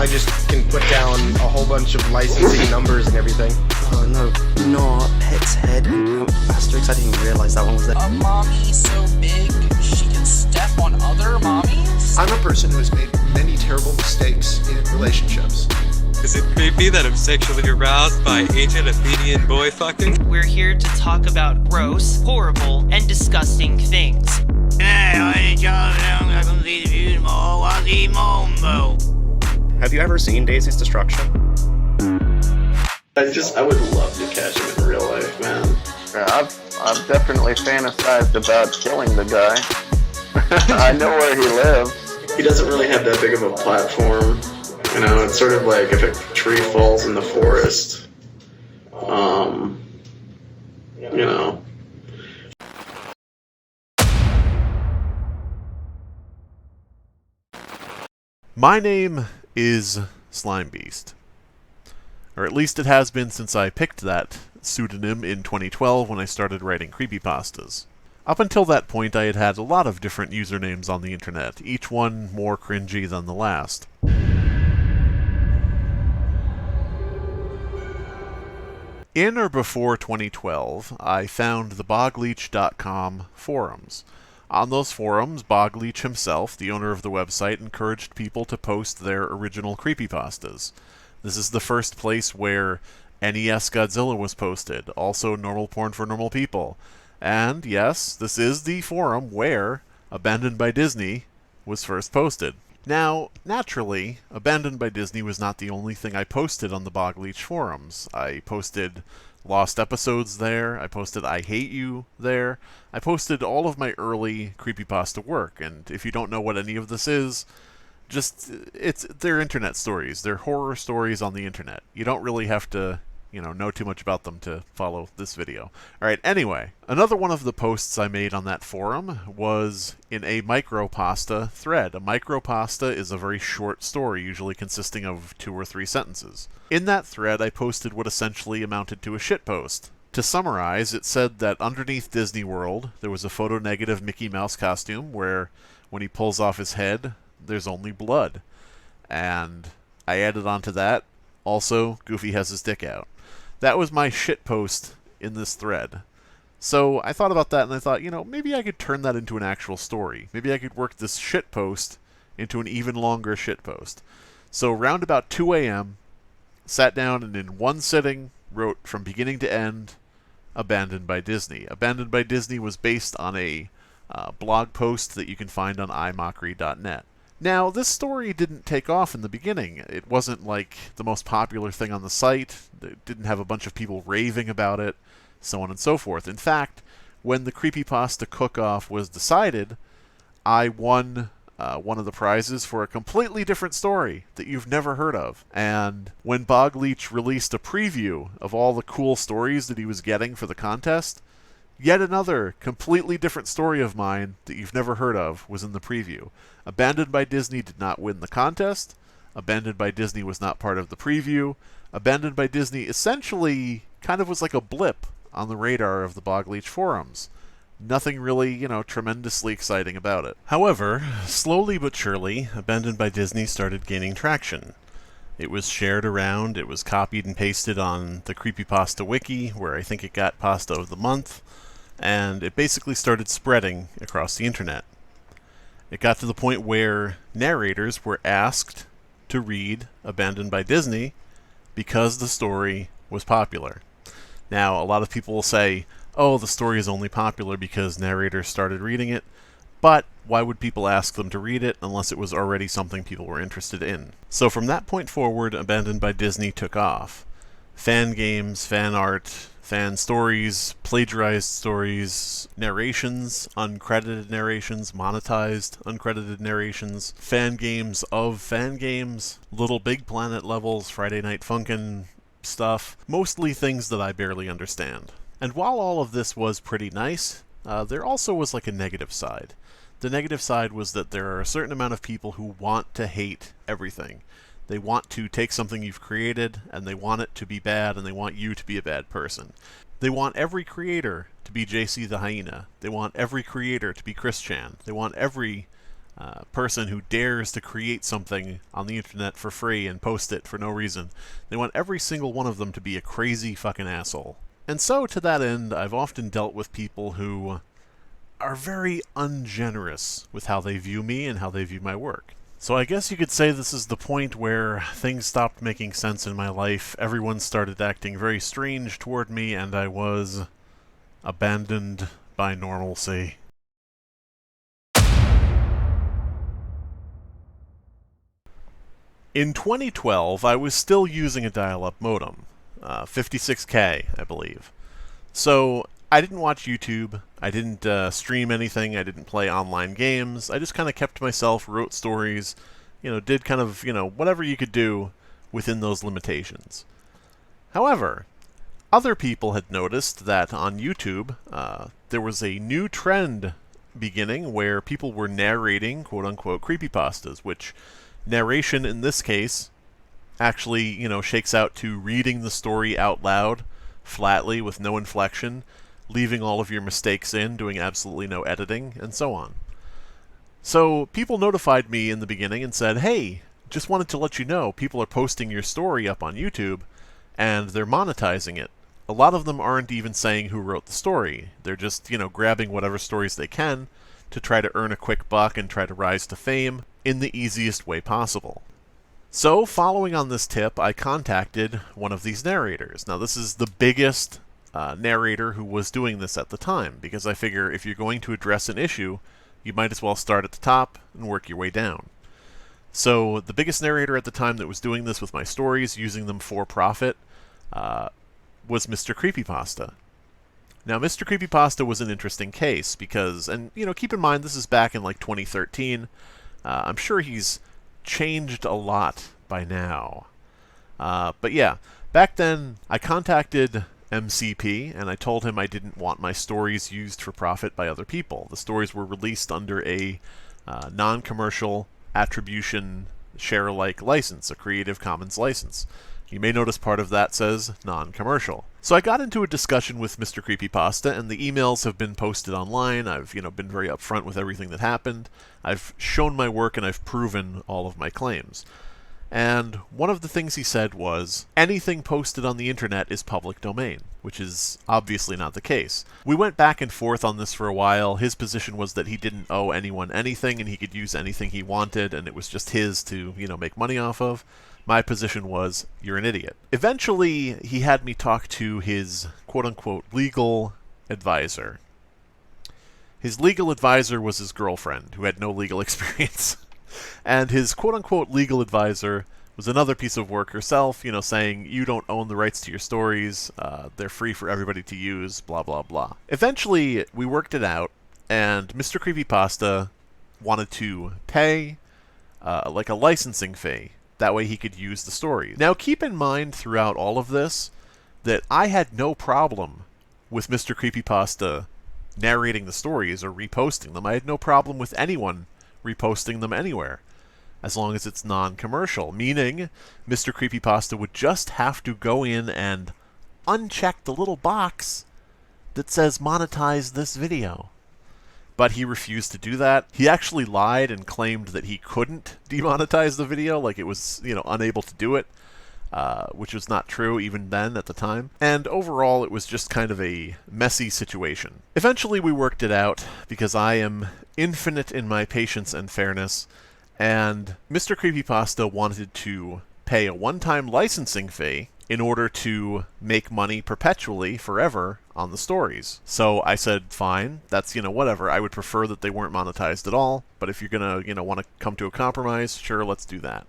I just can put down a whole bunch of licensing numbers and everything. Oh no, not Pet's head. Asterix, I didn't even realize that one was there. A mommy so big she can step on other mommies? I'm a person who has made many terrible mistakes in relationships. Is it creepy that I'm sexually aroused by ancient Athenian boy fucking? We're here to talk about gross, horrible, and disgusting things. Have you ever seen Daisy's Destruction? I would love to catch him in real life, man. Yeah, I've definitely fantasized about killing the guy. I know where he lives. He doesn't really have that big of a platform. You know, it's sort of like if a tree falls in the forest. You know. My name is Slimebeast. Or at least it has been since I picked that pseudonym in 2012 when I started writing creepypastas. Up until that point I had had a lot of different usernames on the internet, each one more cringy than the last. In or before 2012, I found the Bøgleech.com forums. On those forums, Bøgleech himself, the owner of the website, encouraged people to post their original creepypastas. This is the first place where NES Godzilla was posted, also Normal Porn for Normal People. And yes, this is the forum where Abandoned by Disney was first posted. Now, naturally, Abandoned by Disney was not the only thing I posted on the Bøgleech forums. I posted lost episodes there, I posted I Hate You there, I posted all of my early creepypasta work, and if you don't know what any of this is, they're internet stories. They're horror stories on the internet. You don't really have to, know too much about them to follow this video. Alright, anyway, another one of the posts I made on that forum was in a micropasta thread. A micropasta is a very short story, usually consisting of 2 or 3 sentences. In that thread, I posted what essentially amounted to a shitpost. To summarize, it said that underneath Disney World, there was a photo-negative Mickey Mouse costume where, when he pulls off his head, there's only blood. And I added on to that, also, Goofy has his dick out. That was my shitpost in this thread. So I thought about that and I thought, maybe I could turn that into an actual story. Maybe I could work this shitpost into an even longer shitpost. So round about 2 a.m., sat down and in one sitting wrote from beginning to end Abandoned by Disney. Abandoned by Disney was based on a blog post that you can find on imockery.net. Now, this story didn't take off in the beginning. It wasn't like the most popular thing on the site. It didn't have a bunch of people raving about it, so on and so forth. In fact, when the Creepypasta Cook-Off was decided, I won one of the prizes for a completely different story that you've never heard of. And when Bøgleech released a preview of all the cool stories that he was getting for the contest, yet another completely different story of mine that you've never heard of was in the preview. Abandoned by Disney did not win the contest. Abandoned by Disney was not part of the preview. Abandoned by Disney essentially kind of was like a blip on the radar of the Bøgleech forums. Nothing really, tremendously exciting about it. However, slowly but surely, Abandoned by Disney started gaining traction. It was shared around, it was copied and pasted on the Creepypasta wiki, where I think it got Pasta of the Month, and it basically started spreading across the internet. It got to the point where narrators were asked to read Abandoned by Disney because the story was popular. Now, a lot of people will say, oh, the story is only popular because narrators started reading it, but why would people ask them to read it unless it was already something people were interested in? So from that point forward, Abandoned by Disney took off. Fan games, fan art, fan stories, plagiarized stories, narrations, uncredited narrations, monetized uncredited narrations, fan games of fan games, Little Big Planet levels, Friday Night Funkin' stuff, mostly things that I barely understand. And while all of this was pretty nice, there also was like a negative side. The negative side was that there are a certain amount of people who want to hate everything. They want to take something you've created, and they want it to be bad, and they want you to be a bad person. They want every creator to be JC the Hyena. They want every creator to be Chris Chan. They want every person who dares to create something on the internet for free and post it for no reason. They want every single one of them to be a crazy fucking asshole. And so, to that end, I've often dealt with people who are very ungenerous with how they view me and how they view my work. So I guess you could say this is the point where things stopped making sense in my life, everyone started acting very strange toward me, and I was abandoned by normalcy. In 2012, I was still using a dial-up modem, 56K, I believe. So I didn't watch YouTube, I didn't stream anything, I didn't play online games, I just kind of kept to myself, wrote stories, did kind of, whatever you could do within those limitations. However, other people had noticed that on YouTube, there was a new trend beginning where people were narrating quote-unquote creepypastas, which narration in this case actually, shakes out to reading the story out loud, flatly, with no inflection, leaving all of your mistakes in, doing absolutely no editing, and so on. So people notified me in the beginning and said, hey, just wanted to let you know, people are posting your story up on YouTube, and they're monetizing it. A lot of them aren't even saying who wrote the story. They're just, grabbing whatever stories they can to try to earn a quick buck and try to rise to fame in the easiest way possible. So, following on this tip, I contacted one of these narrators. Now, this is the biggest narrator who was doing this at the time, because I figure if you're going to address an issue, you might as well start at the top and work your way down. So, the biggest narrator at the time that was doing this with my stories, using them for profit, was Mr. Creepypasta. Now, Mr. Creepypasta was an interesting case because, and keep in mind this is back in like 2013. I'm sure he's changed a lot by now. But yeah, back then I contacted MCP and I told him I didn't want my stories used for profit by other people. The stories were released under a non-commercial attribution share-alike license, a Creative Commons license. You may notice part of that says non-commercial. So I got into a discussion with Mr. Creepypasta, and the emails have been posted online. I've, been very upfront with everything that happened. I've shown my work and I've proven all of my claims. And one of the things he said was, anything posted on the internet is public domain, which is obviously not the case. We went back and forth on this for a while. His position was that he didn't owe anyone anything and he could use anything he wanted and it was just his to, make money off of. My position was, you're an idiot. Eventually, he had me talk to his quote-unquote legal advisor. His legal advisor was his girlfriend, who had no legal experience. And his quote-unquote legal advisor was another piece of work herself, saying, you don't own the rights to your stories, they're free for everybody to use, blah, blah, blah. Eventually, we worked it out, and Mr. Creepypasta wanted to pay, like a licensing fee. That way he could use the stories. Now keep in mind throughout all of this that I had no problem with Mr. Creepypasta narrating the stories or reposting them. I had no problem with anyone reposting them anywhere, as long as it's non-commercial, meaning Mr. Creepypasta would just have to go in and uncheck the little box that says monetize this video. But he refused to do that. He actually lied and claimed that he couldn't demonetize the video, like it was, unable to do it, which was not true even then at the time. And overall, it was just kind of a messy situation. Eventually, we worked it out, because I am infinite in my patience and fairness, and Mr. Creepypasta wanted to pay a one-time licensing fee in order to make money perpetually, forever, on the stories. So I said, fine, that's, whatever. I would prefer that they weren't monetized at all, but if you're gonna, want to come to a compromise, sure, let's do that.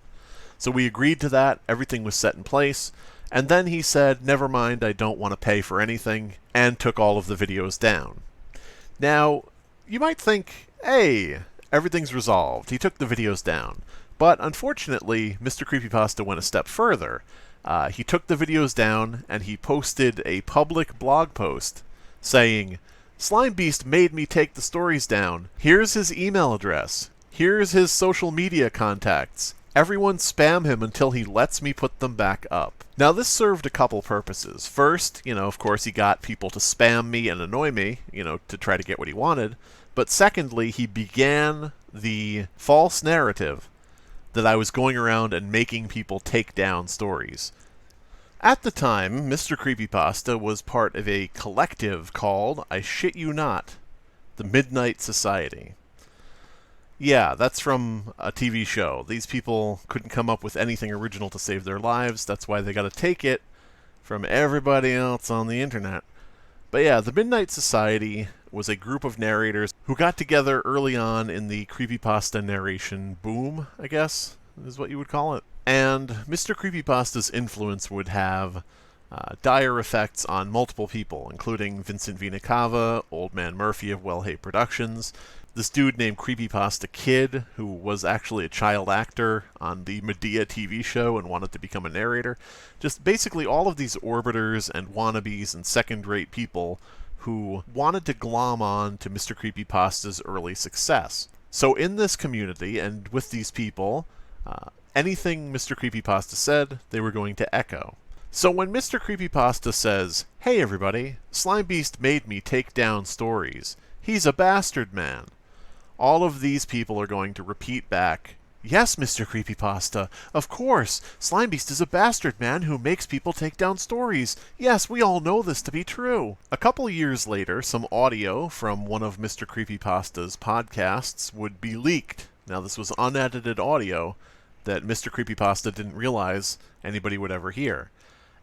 So we agreed to that, everything was set in place, and then he said, never mind, I don't want to pay for anything, and took all of the videos down. Now, you might think, hey, everything's resolved, he took the videos down. But unfortunately, Mr. Creepypasta went a step further. He took the videos down, and he posted a public blog post saying, Slimebeast made me take the stories down. Here's his email address. Here's his social media contacts. Everyone spam him until he lets me put them back up. Now this served a couple purposes. First, of course he got people to spam me and annoy me, to try to get what he wanted. But secondly, he began the false narrative that I was going around and making people take down stories. At the time, Mr. Creepypasta was part of a collective called, I shit you not, the Midnight Society. Yeah, that's from a TV show. These people couldn't come up with anything original to save their lives. That's why they got to take it from everybody else on the internet. But yeah, the Midnight Society was a group of narrators who got together early on in the creepypasta narration boom, I guess, is what you would call it. And Mr. Creepypasta's influence would have dire effects on multiple people, including Vincent Vinacava, Old Man Murphy of Well Hey Productions, this dude named Creepypasta Kid, who was actually a child actor on the Medea TV show and wanted to become a narrator. Just basically all of these orbiters and wannabes and second-rate people who wanted to glom on to Mr. Creepypasta's early success. So in this community and with these people, anything Mr. Creepypasta said, they were going to echo. So when Mr. Creepypasta says, "Hey everybody, Slimebeast made me take down stories. He's a bastard man," all of these people are going to repeat back, "Yes, Mr. Creepypasta, of course, Slimebeast is a bastard man who makes people take down stories. Yes, we all know this to be true." A couple years later, some audio from one of Mr. Creepypasta's podcasts would be leaked. Now this was unedited audio that Mr. Creepypasta didn't realize anybody would ever hear.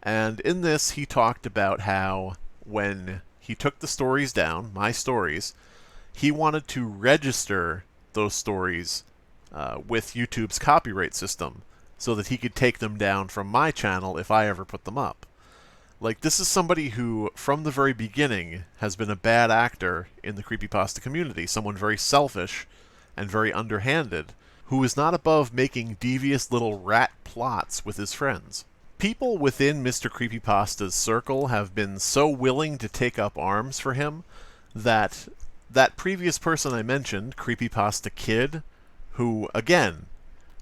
And in this, he talked about how when he took the stories down, my stories, he wanted to register those stories with YouTube's copyright system so that he could take them down from my channel if I ever put them up. Like, this is somebody who, from the very beginning, has been a bad actor in the creepypasta community, someone very selfish and very underhanded, who is not above making devious little rat plots with his friends. People within Mr. Creepypasta's circle have been so willing to take up arms for him that that previous person I mentioned, Creepypasta Kid, who, again,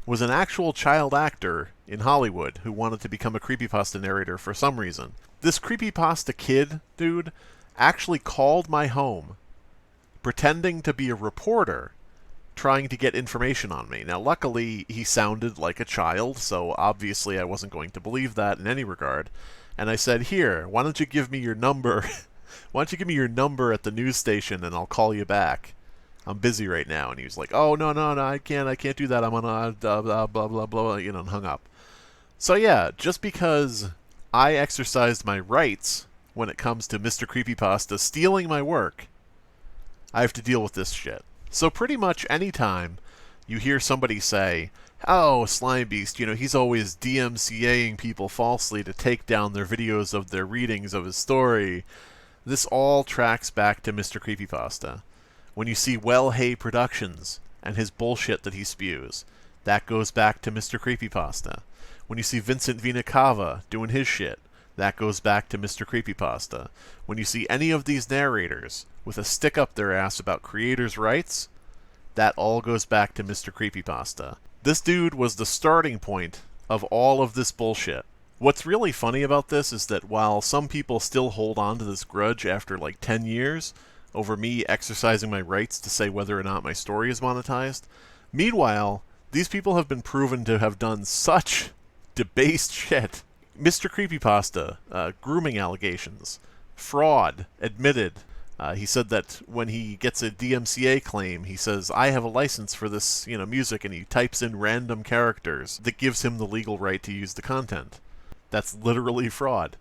was an actual child actor in Hollywood who wanted to become a creepypasta narrator for some reason. This Creepypasta Kid dude actually called my home, pretending to be a reporter, trying to get information on me. Now, luckily, he sounded like a child, so obviously I wasn't going to believe that in any regard. And I said, "Here, why don't you give me your number? Why don't you give me your number at the news station and I'll call you back? I'm busy right now." And he was like, "Oh, no, I can't do that. I'm on a blah, blah, blah," and hung up. So yeah, just because I exercised my rights when it comes to Mr. Creepypasta stealing my work, I have to deal with this shit. So pretty much any time you hear somebody say, "Oh, Slimebeast, he's always DMCAing people falsely to take down their videos of their readings of his story," this all tracks back to Mr. Creepypasta. When you see Well Hey Productions and his bullshit that he spews, that goes back to Mr. Creepypasta. When you see Vincent Vinacava doing his shit, that goes back to Mr. Creepypasta. When you see any of these narrators with a stick up their ass about creators' rights, that all goes back to Mr. Creepypasta. This dude was the starting point of all of this bullshit. What's really funny about this is that while some people still hold on to this grudge after like 10 years over me exercising my rights to say whether or not my story is monetized, meanwhile, these people have been proven to have done such debased shit. Mr. Creepypasta, grooming allegations, fraud, admitted. He said that when he gets a DMCA claim, he says, "I have a license for this, music," and he types in random characters that gives him the legal right to use the content. That's literally fraud.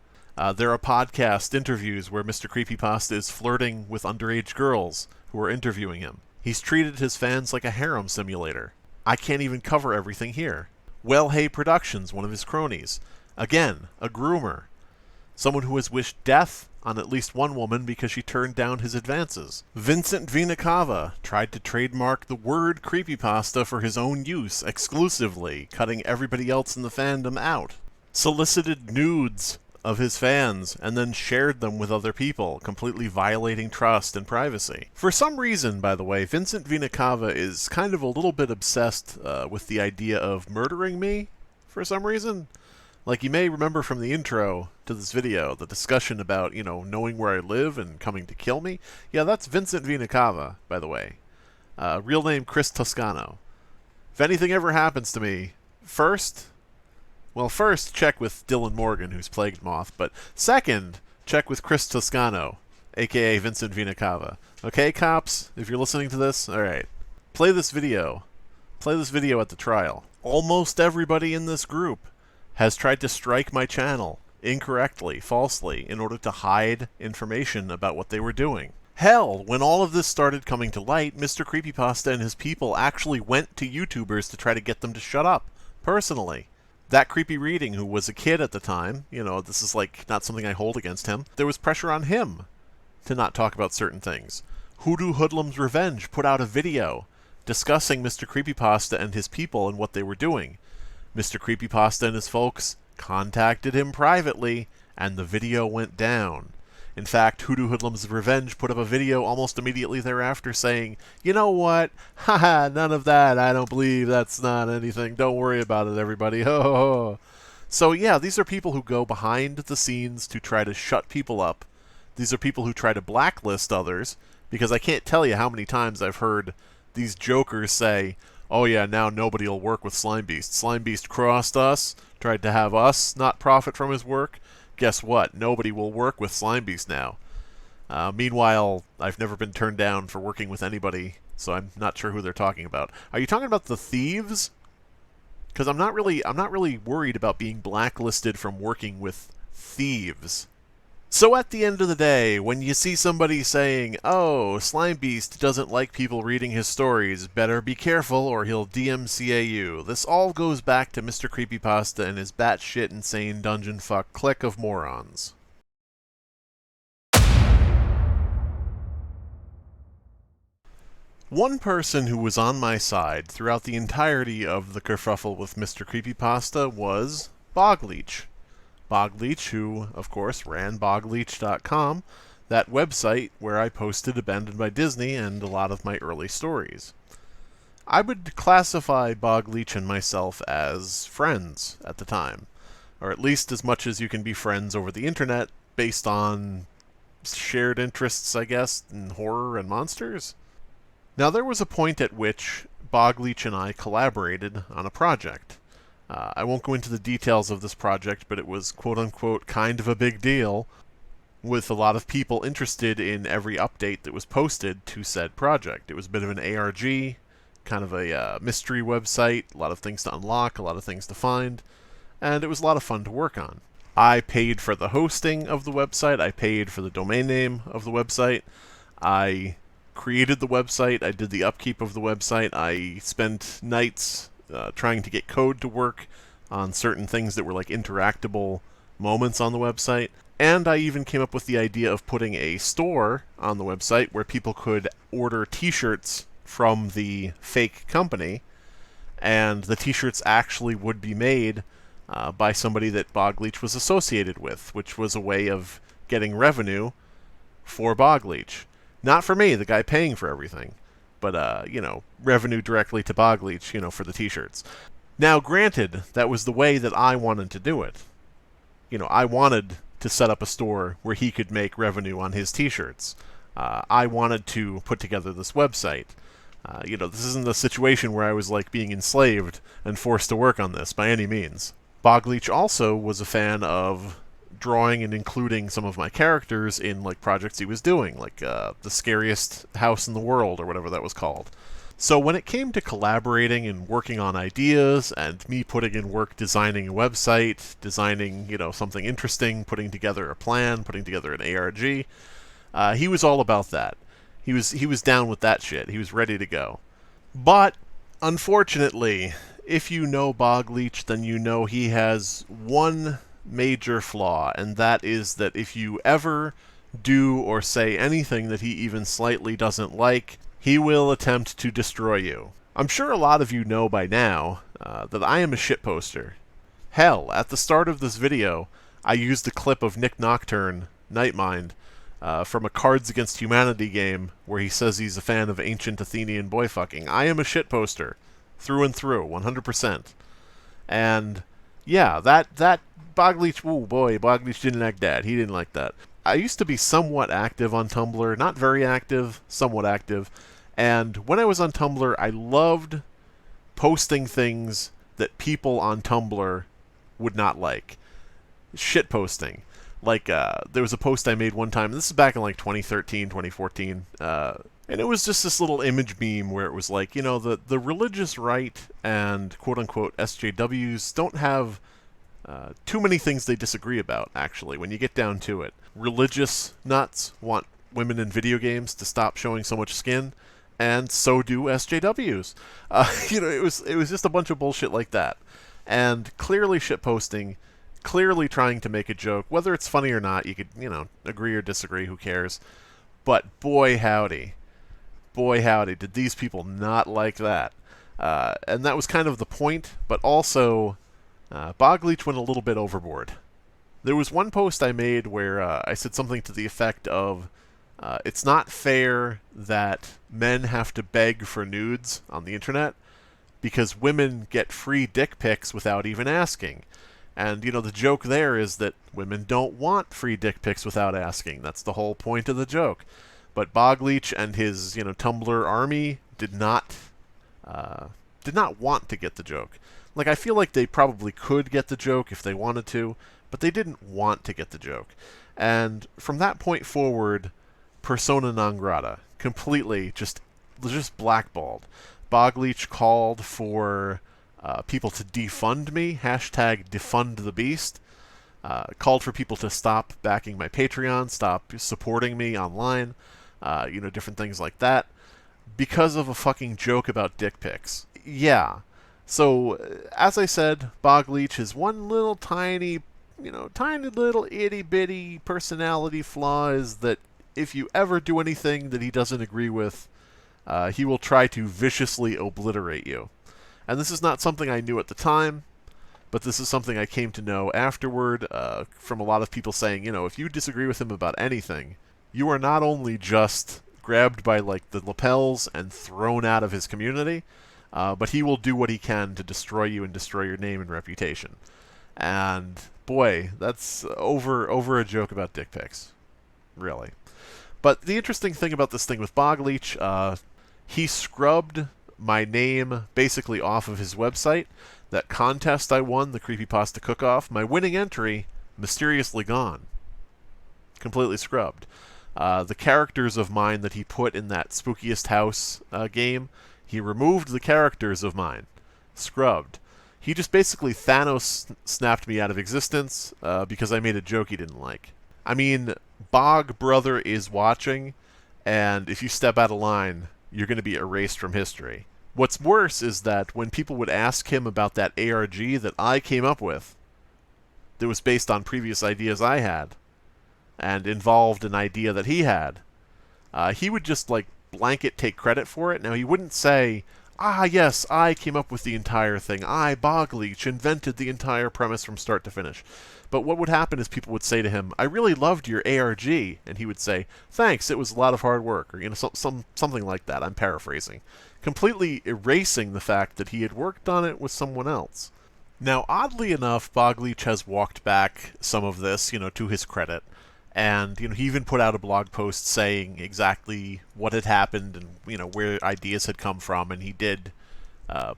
There are podcast interviews where Mr. Creepypasta is flirting with underage girls who are interviewing him. He's treated his fans like a harem simulator. I can't even cover everything here. Well Hey Productions, one of his cronies. Again, a groomer. Someone who has wished death on at least one woman because she turned down his advances. Vincent Vinacava tried to trademark the word creepypasta for his own use exclusively, cutting everybody else in the fandom out. Solicited nudes of his fans and then shared them with other people, completely violating trust and privacy. For some reason, by the way, Vincent Vinacava is kind of a little bit obsessed with the idea of murdering me, for some reason. Like, you may remember from the intro to this video, the discussion about, you know, knowing where I live and coming to kill me. Yeah, that's Vincent Vinacava, by the way. Real name Chris Toscano. If anything ever happens to me, first, check with Dylan Morgan, who's Plagued Moth, but second, check with Chris Toscano, aka Vincent Vinacava. Okay, cops, if you're listening to this, alright. Play this video. Play this video at the trial. Almost everybody in this group has tried to strike my channel incorrectly, falsely, in order to hide information about what they were doing. Hell, when all of this started coming to light, Mr. Creepypasta and his people actually went to YouTubers to try to get them to shut up, personally. That Creepy Reading, who was a kid at the time, you know, this is like not something I hold against him, there was pressure on him to not talk about certain things. Hoodoo Hoodlum's Revenge put out a video discussing Mr. Creepypasta and his people and what they were doing. Mr. Creepypasta and his folks contacted him privately, and the video went down. In fact, Hoodoo Hoodlum's Revenge put up a video almost immediately thereafter saying, you know what, haha, none of that, I don't believe, that's not anything, don't worry about it, everybody, ho ho ho. So yeah, these are people who go behind the scenes to try to shut people up. These are people who try to blacklist others, because I can't tell you how many times I've heard these jokers say, oh yeah, now nobody will work with Slimebeast. Slimebeast crossed us, tried to have us not profit from his work. Guess what? Nobody will work with Slimebeast now. Meanwhile, I've never been turned down for working with anybody, so I'm not sure who they're talking about. Are you talking about the thieves? Because I'm not really worried about being blacklisted from working with thieves. So at the end of the day, when you see somebody saying, oh, Slimebeast doesn't like people reading his stories, better be careful or he'll DMCA you. This all goes back to Mr. Creepypasta and his batshit insane dungeon fuck clique of morons. One person who was on my side throughout the entirety of the kerfuffle with Mr. Creepypasta was Bøgleech. Bøgleech, who, of course, ran Bøgleech.com, that website where I posted Abandoned by Disney and a lot of my early stories. I would classify Bøgleech and myself as friends at the time, or at least as much as you can be friends over the internet based on shared interests, I guess, in horror and monsters. Now, there was a point at which Bøgleech and I collaborated on a project. I won't go into the details of this project, but it was quote-unquote kind of a big deal, with a lot of people interested in every update that was posted to said project. It was a bit of an ARG, kind of a mystery website, a lot of things to unlock, a lot of things to find, and it was a lot of fun to work on. I paid for the hosting of the website, I paid for the domain name of the website, I created the website, I did the upkeep of the website, I spent nights trying to get code to work on certain things that were like interactable moments on the website. And I even came up with the idea of putting a store on the website where people could order t-shirts from the fake company, and the t-shirts actually would be made by somebody that Bøgleech was associated with, which was a way of getting revenue for Bøgleech. Not for me, the guy paying for everything, but, you know, revenue directly to Bøgleech, you know, for the t-shirts. Now, granted, that was the way that I wanted to do it. You know, I wanted to set up a store where he could make revenue on his t-shirts. I wanted to put together this website. You know, this isn't a situation where I was, like, being enslaved and forced to work on this, by any means. Bøgleech also was a fan of drawing and including some of my characters in, like, projects he was doing, like the scariest house in the world, or whatever that was called. So when it came to collaborating and working on ideas, and me putting in work designing a website, designing, you know, something interesting, putting together a plan, putting together an ARG, he was all about that. He was down with that shit. He was ready to go. But, unfortunately, if you know Bøgleech, then you know he has one major flaw, and that is that if you ever do or say anything that he even slightly doesn't like, he will attempt to destroy you. I'm sure a lot of you know by now that I am a shitposter. Hell, at the start of this video, I used a clip of Nick Nocturne, Nightmind, from a Cards Against Humanity game where he says he's a fan of ancient Athenian boy-fucking. I am a shitposter, through and through, 100%. And, yeah, that Bøgleech, oh boy, Bøgleech didn't like that. He didn't like that. I used to be somewhat active on Tumblr, not very active, somewhat active, and when I was on Tumblr, I loved posting things that people on Tumblr would not like. Shit posting. Like, there was a post I made one time, this is back in like 2013, 2014, and it was just this little image meme where it was like, you know, the religious right and quote-unquote SJWs don't have too many things they disagree about, actually, when you get down to it. Religious nuts want women in video games to stop showing so much skin, and so do SJWs. You know, it was just a bunch of bullshit like that. And clearly shitposting, clearly trying to make a joke. Whether it's funny or not, you could, you know, agree or disagree, who cares. But boy howdy, did these people not like that. And that was kind of the point, but also Bøgleech went a little bit overboard. There was one post I made where I said something to the effect of, it's not fair that men have to beg for nudes on the internet because women get free dick pics without even asking. And, you know, the joke there is that women don't want free dick pics without asking. That's the whole point of the joke. But Bøgleech and his, you know, Tumblr army did not want to get the joke. Like, I feel like they probably could get the joke if they wanted to, but they didn't want to get the joke. And from that point forward, persona non grata. Completely just blackballed. Bøgleech called for people to defund me, hashtag defund the beast. Called for people to stop backing my Patreon, stop supporting me online, you know, different things like that, because of a fucking joke about dick pics. Yeah. So, as I said, Bøgleech is one little tiny little itty-bitty personality flaw is that if you ever do anything that he doesn't agree with, he will try to viciously obliterate you. And this is not something I knew at the time, but this is something I came to know afterward from a lot of people saying, you know, if you disagree with him about anything, you are not only just grabbed by, like, the lapels and thrown out of his community, but he will do what he can to destroy you and destroy your name and reputation. And, boy, that's over a joke about dick pics. Really. But the interesting thing about this thing with Bøgleech, he scrubbed my name basically off of his website. That contest I won, the Creepypasta Cook-Off, my winning entry, mysteriously gone. Completely scrubbed. The characters of mine that he put in that Spookiest House game, he removed the characters of mine. Scrubbed. He just basically Thanos snapped me out of existence because I made a joke he didn't like. I mean, Bog Brother is watching, and if you step out of line, you're going to be erased from history. What's worse is that when people would ask him about that ARG that I came up with, that was based on previous ideas I had, and involved an idea that he had, he would just, like, blanket take credit for it. Now, he wouldn't say, ah, yes, I came up with the entire thing. I, Bøgleech, invented the entire premise from start to finish. But what would happen is people would say to him, I really loved your ARG. And he would say, thanks, it was a lot of hard work. Or, you know, something like that. I'm paraphrasing. Completely erasing the fact that he had worked on it with someone else. Now, oddly enough, Bøgleech has walked back some of this, you know, to his credit. And, you know, he even put out a blog post saying exactly what had happened and, you know, where ideas had come from. And he did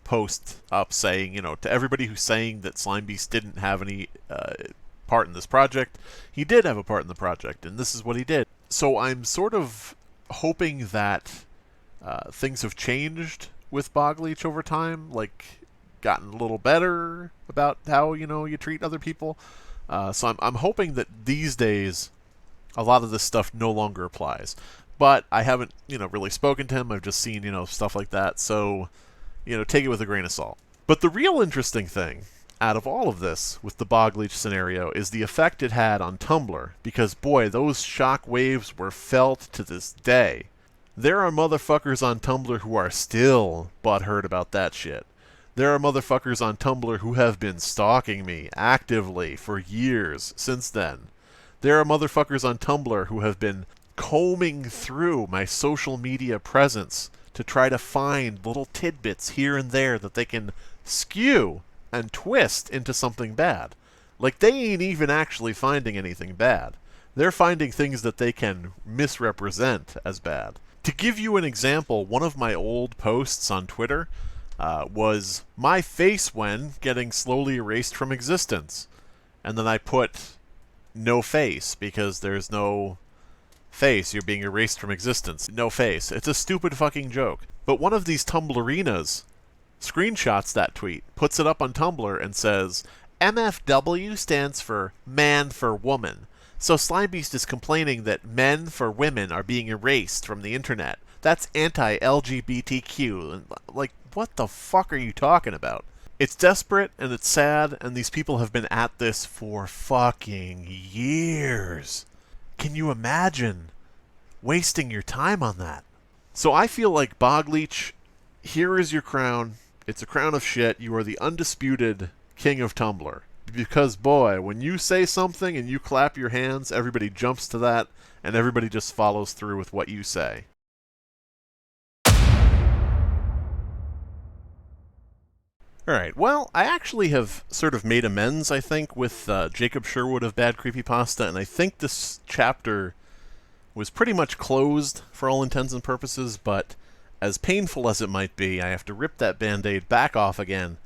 post up saying, you know, to everybody who's saying that Slimebeast didn't have any part in this project, he did have a part in the project, and this is what he did. So I'm sort of hoping that things have changed with Bøgleech over time, like gotten a little better about how, you know, you treat other people. So I'm hoping that these days a lot of this stuff no longer applies. But I haven't, you know, really spoken to him. I've just seen, you know, stuff like that. So, you know, take it with a grain of salt. But the real interesting thing out of all of this with the Bøgleech scenario is the effect it had on Tumblr. Because, boy, those shock waves were felt to this day. There are motherfuckers on Tumblr who are still butthurt about that shit. There are motherfuckers on Tumblr who have been stalking me actively for years since then. There are motherfuckers on Tumblr who have been combing through my social media presence to try to find little tidbits here and there that they can skew and twist into something bad. Like, they ain't even actually finding anything bad. They're finding things that they can misrepresent as bad. To give you an example, one of my old posts on Twitter was my face when getting slowly erased from existence. And then I put no face because there's no face. You're being erased from existence. No face. It's a stupid fucking joke. But one of these Tumblrinas screenshots that tweet, puts it up on Tumblr, and says, MFW stands for man for woman. So Slimebeast is complaining that men for women are being erased from the internet. That's anti-LGBTQ. And, like, what the fuck are you talking about? It's desperate and it's sad, and these people have been at this for fucking years. Can you imagine wasting your time on that? So I feel like, Bøgleech, here is your crown. It's a crown of shit. You are the undisputed king of Tumblr. Because, boy, when you say something and you clap your hands, everybody jumps to that, and everybody just follows through with what you say. Alright, well, I actually have sort of made amends, I think, with Jacob Sherwood of Bad Creepypasta, and I think this chapter was pretty much closed for all intents and purposes, but as painful as it might be, I have to rip that band-aid back off again,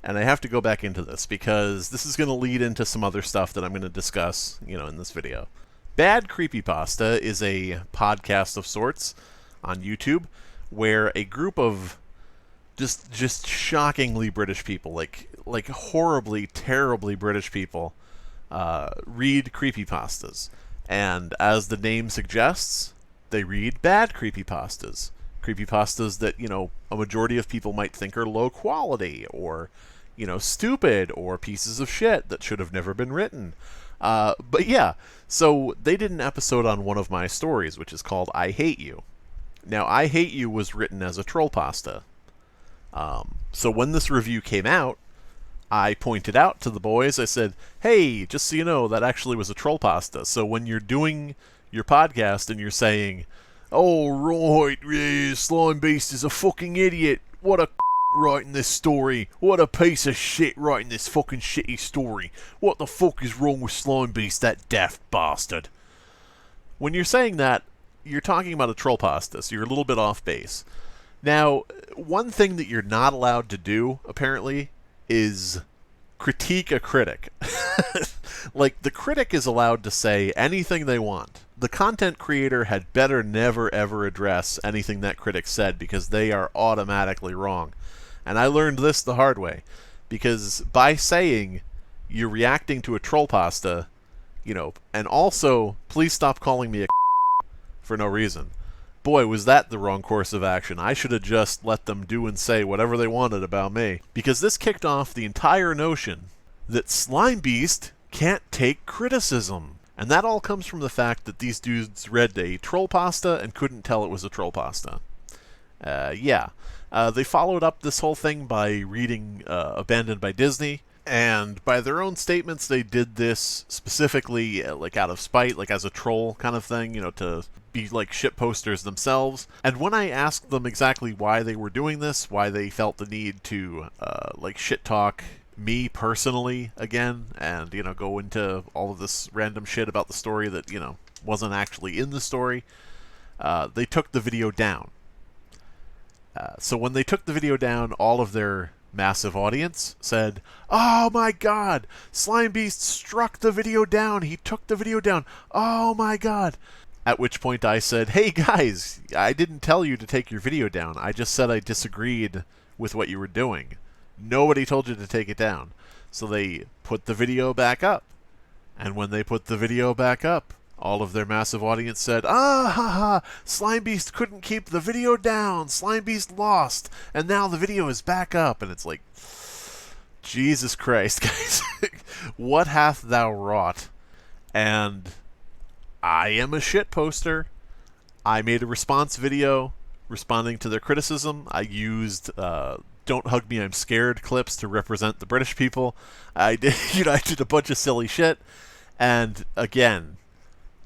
and I have to go back into this, because this is going to lead into some other stuff that I'm going to discuss, in this video. Bad Creepypasta is a podcast of sorts on YouTube, where a group of just shockingly British people, like horribly, terribly British people, read creepypastas. And as the name suggests, they read bad creepypastas. Creepypastas that, a majority of people might think are low quality, or, stupid, or pieces of shit that should have never been written. But yeah, so they did an episode on one of my stories, which is called I Hate You. Now, I Hate You was written as a troll pasta. So when this review came out, I pointed out to the boys, I said, hey, just so you know, that actually was a troll pasta. So when you're doing your podcast and you're saying, oh, right, yeah, Slimebeast is a fucking idiot, what a writing this story, what a piece of shit writing this fucking shitty story, what the fuck is wrong with Slimebeast, that daft bastard. When you're saying that, you're talking about a troll pasta, so you're a little bit off base. Now, one thing that you're not allowed to do, apparently, is critique a critic. Like, the critic is allowed to say anything they want. The content creator had better never ever address anything that critic said, because they are automatically wrong. And I learned this the hard way, because by saying you're reacting to a troll pasta, and also, please stop calling me a for no reason. Boy, was that the wrong course of action. I should have just let them do and say whatever they wanted about me. Because this kicked off the entire notion that Slimebeast can't take criticism. And that all comes from the fact that these dudes read a troll pasta and couldn't tell it was a troll pasta. They followed up this whole thing by reading Abandoned by Disney. And by their own statements, they did this specifically, like, out of spite, like as a troll kind of thing, to be like shit posters themselves. And when I asked them exactly why they were doing this, why they felt the need to, like, shit talk me personally again, and, go into all of this random shit about the story that, wasn't actually in the story, they took the video down. So when they took the video down, all of their massive audience said, oh my god, Slimebeast struck the video down, he took the video down, oh my god. At which point I said, hey guys, I didn't tell you to take your video down, I just said I disagreed with what you were doing. Nobody told you to take it down. So they put the video back up. And when they put the video back up, all of their massive audience said, ah ha ha, Slimebeast couldn't keep the video down, Slimebeast lost, and now the video is back up. And it's like, Jesus Christ, guys, what hath thou wrought? And I am a shit poster. I made a response video responding to their criticism. I used "Don't Hug Me, I'm Scared" clips to represent the British people. I did, I did a bunch of silly shit. And again,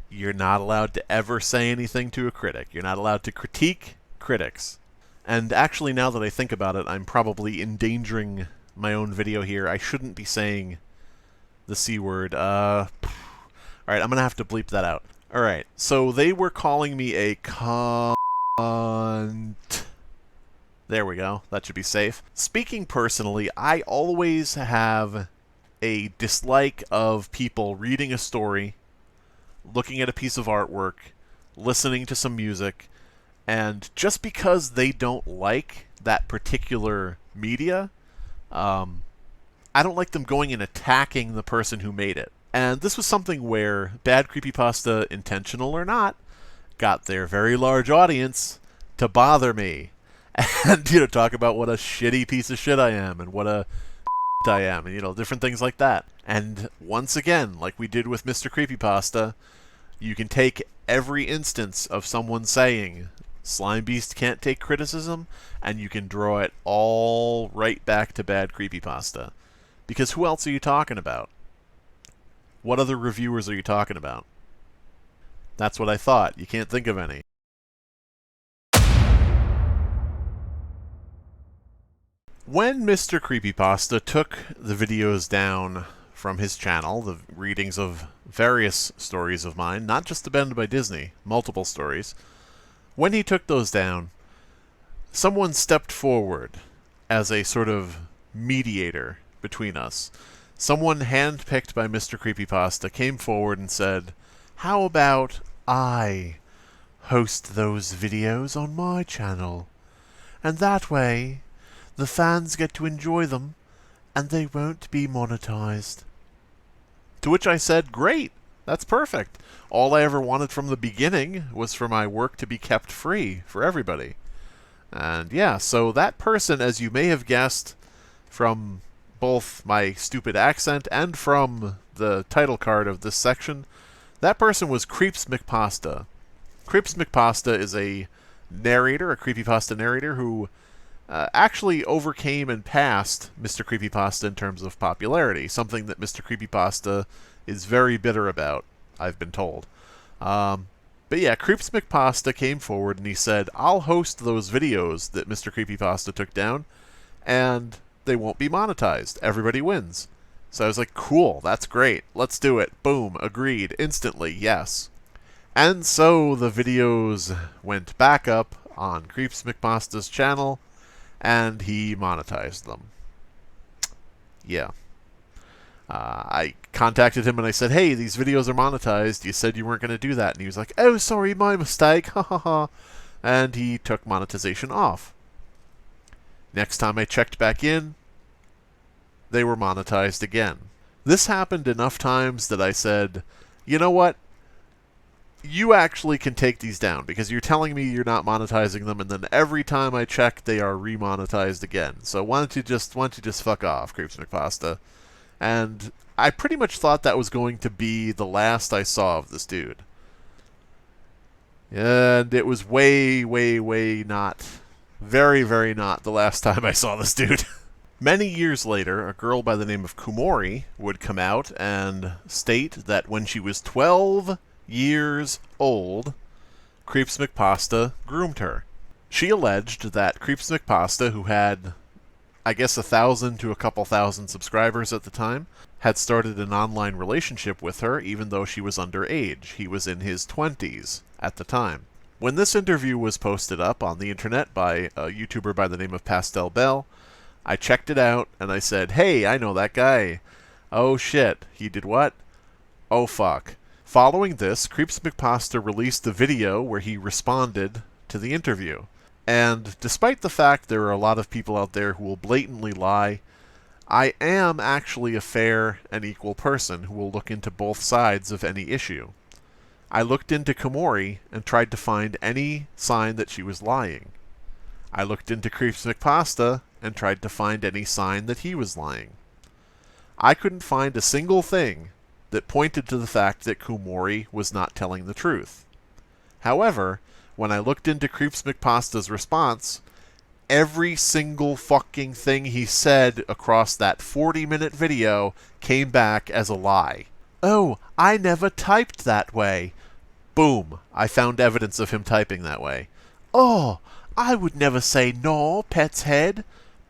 you're not allowed to ever say anything to a critic. You're not allowed to critique critics. And actually, now that I think about it, I'm probably endangering my own video here. I shouldn't be saying the C word. Alright, I'm going to have to bleep that out. Alright, so they were calling me a cunt. There we go. That should be safe. Speaking personally, I always have a dislike of people reading a story, looking at a piece of artwork, listening to some music, and just because they don't like that particular media, I don't like them going and attacking the person who made it. And this was something where Bad Creepypasta, intentional or not, got their very large audience to bother me. And, talk about what a shitty piece of shit I am, and what a I am, and, different things like that. And once again, like we did with Mr. Creepypasta, you can take every instance of someone saying, Slimebeast can't take criticism, and you can draw it all right back to Bad Creepypasta. Because who else are you talking about? What other reviewers are you talking about? That's what I thought. You can't think of any. When Mr. Creepypasta took the videos down from his channel, the readings of various stories of mine, not just the Bend by Disney, multiple stories, when he took those down, someone stepped forward as a sort of mediator between us. Someone handpicked by Mr. Creepypasta came forward and said, "How about I host those videos on my channel? And that way, the fans get to enjoy them, and they won't be monetized." To which I said, great, that's perfect. All I ever wanted from the beginning was for my work to be kept free for everybody. And yeah, so that person, as you may have guessed from both my stupid accent and from the title card of this section, that person was CreepsMcPedo. CreepsMcPedo is a narrator, a creepypasta narrator, who actually overcame and passed Mr. Creepypasta in terms of popularity, something that Mr. Creepypasta is very bitter about, I've been told. But yeah, CreepsMcPedo came forward and he said, I'll host those videos that Mr. Creepypasta took down, and they won't be monetized. Everybody wins. So I was like, cool, that's great. Let's do it. Boom, agreed. Instantly, yes. And so the videos went back up on CreepsMcPedo's channel, and he monetized them. Yeah. I contacted him and I said, hey, these videos are monetized. You said you weren't going to do that. And he was like, oh, sorry, my mistake. Ha ha ha. And he took monetization off. Next time I checked back in, they were monetized again. This happened enough times that I said, you know what? You actually can take these down, because you're telling me you're not monetizing them, and then every time I check, they are remonetized again. So why don't you just fuck off, CreepsMcPedo? And I pretty much thought that was going to be the last I saw of this dude. And it was way, way, way not, very, very not the last time I saw this dude. Many years later, a girl by the name of Kumori would come out and state that when she was 12 years old, CreepsMcPedo groomed her. She alleged that CreepsMcPedo, who had, I guess, 1,000 to a couple thousand subscribers at the time, had started an online relationship with her even though she was underage. He was in his 20s at the time. When this interview was posted up on the internet by a YouTuber by the name of Pastel Bell, I checked it out and I said, hey, I know that guy. Oh shit, he did what? Oh fuck. Following this, CreepsMcPedo released the video where he responded to the interview. And despite the fact there are a lot of people out there who will blatantly lie, I am actually a fair and equal person who will look into both sides of any issue. I looked into Komori and tried to find any sign that she was lying. I looked into CreepsMcPedo and tried to find any sign that he was lying. I couldn't find a single thing that pointed to the fact that Komori was not telling the truth. However, when I looked into CreepsMcPedo's response, every single fucking thing he said across that 40-minute video came back as a lie. Oh, I never typed that way. Boom, I found evidence of him typing that way. Oh, I would never say no, pet's head.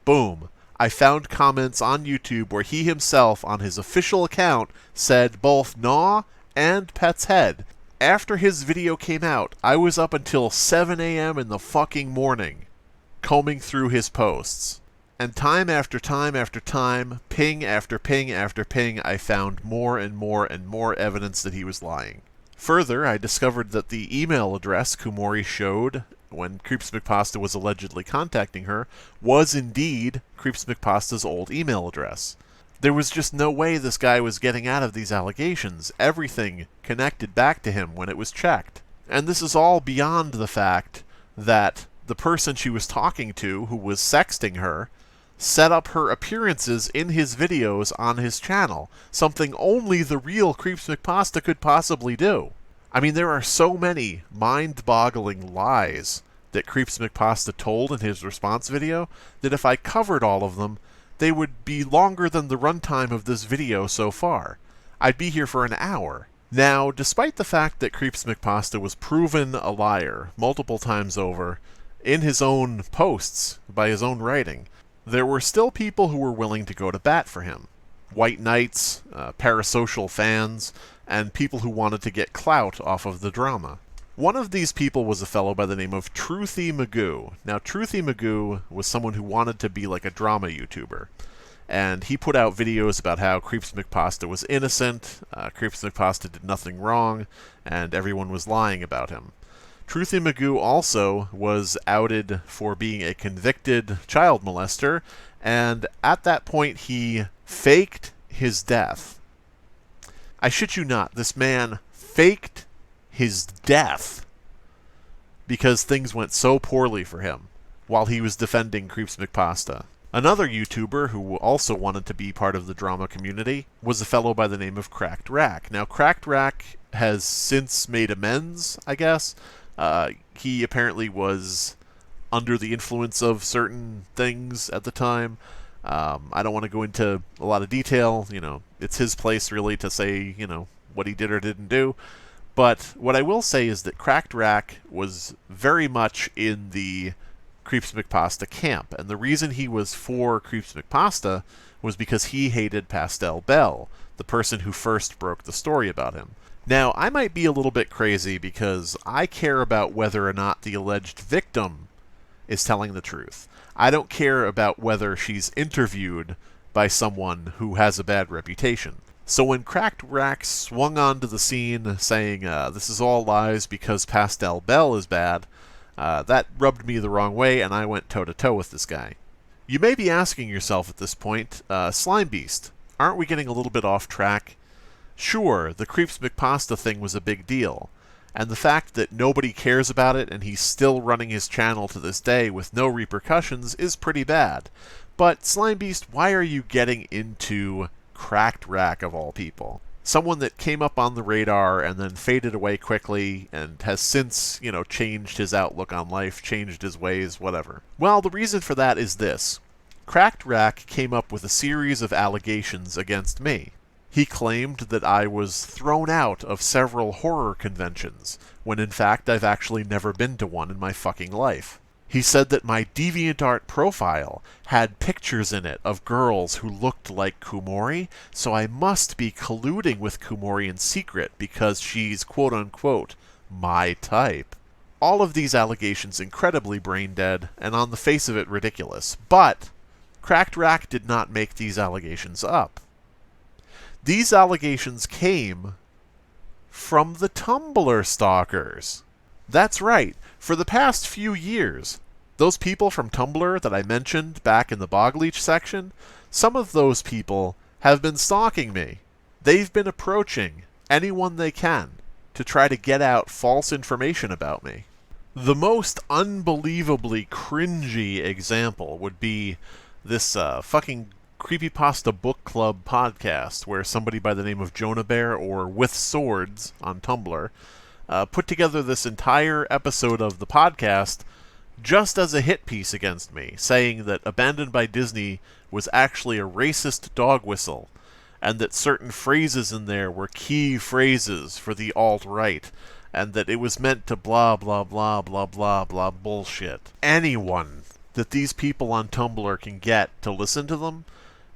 Boom, I found comments on YouTube where he himself, on his official account, said both "naw" and "pet's head." After his video came out, I was up until 7 a.m. in the fucking morning, combing through his posts. And time after time after time, ping after ping after ping, I found more and more and more evidence that he was lying. Further, I discovered that the email address Kumori showed when CreepsMcPasta was allegedly contacting her was indeed CreepsMcPasta's old email address. There was just no way this guy was getting out of these allegations. Everything connected back to him when it was checked. And this is all beyond the fact that the person she was talking to, who was sexting her, set up her appearances in his videos on his channel, something only the real CreepsMcPasta could possibly do. I mean, there are so many mind-boggling lies that CreepsMcPasta told in his response video that if I covered all of them, they would be longer than the runtime of this video so far. I'd be here for an hour. Now, despite the fact that CreepsMcPasta was proven a liar multiple times over in his own posts, by his own writing, there were still people who were willing to go to bat for him. White knights, parasocial fans, and people who wanted to get clout off of the drama. One of these people was a fellow by the name of Truthy Magoo. Now, Truthy Magoo was someone who wanted to be like a drama YouTuber. And he put out videos about how CreepsMcPasta was innocent, CreepsMcPasta did nothing wrong, and everyone was lying about him. Truthy Magoo also was outed for being a convicted child molester, and at that point he faked his death. I shit you not, this man faked his death because things went so poorly for him while he was defending CreepsMcPasta. Another YouTuber who also wanted to be part of the drama community was a fellow by the name of Cracked Rack. Now, Cracked Rack has since made amends, I guess. He apparently was under the influence of certain things at the time. I don't want to go into a lot of detail. You know, it's his place really to say, you know, what he did or didn't do. But what I will say is that Cracked Rack was very much in the CreepsMcPasta camp, and the reason he was for CreepsMcPasta was because he hated Pastel Bell, the person who first broke the story about him. Now, I might be a little bit crazy because I care about whether or not the alleged victim is telling the truth. I don't care about whether she's interviewed by someone who has a bad reputation. So when Cracked Rack swung onto the scene saying, this is all lies because Pastel Bell is bad, that rubbed me the wrong way, and I went toe-to-toe with this guy. You may be asking yourself at this point, Slimebeast, aren't we getting a little bit off track? Sure, the CreepsMcPasta thing was a big deal, and the fact that nobody cares about it and he's still running his channel to this day with no repercussions is pretty bad. But, Slimebeast, why are you getting into Cracked Rack of all people? Someone that came up on the radar and then faded away quickly and has since, you know, changed his outlook on life, changed his ways, whatever. Well, the reason for that is this. Cracked Rack came up with a series of allegations against me. He claimed that I was thrown out of several horror conventions, when in fact I've actually never been to one in my fucking life. He said that my DeviantArt profile had pictures in it of girls who looked like Kumori, so I must be colluding with Kumori in secret because she's quote-unquote my type. All of these allegations incredibly brain-dead, and on the face of it ridiculous, but Cracked Rack did not make these allegations up. These allegations came from the Tumblr stalkers. That's right. For the past few years, those people from Tumblr that I mentioned back in the Bøgleech section, some of those people have been stalking me. They've been approaching anyone they can to try to get out false information about me. The most unbelievably cringy example would be this fucking Creepypasta book club podcast where somebody by the name of Jonah Bear, or With Swords on Tumblr, put together this entire episode of the podcast just as a hit piece against me, saying that Abandoned by Disney was actually a racist dog whistle, and that certain phrases in there were key phrases for the alt-right, and that it was meant to blah blah blah blah blah blah bullshit. Anyone that these people on Tumblr can get to listen to them,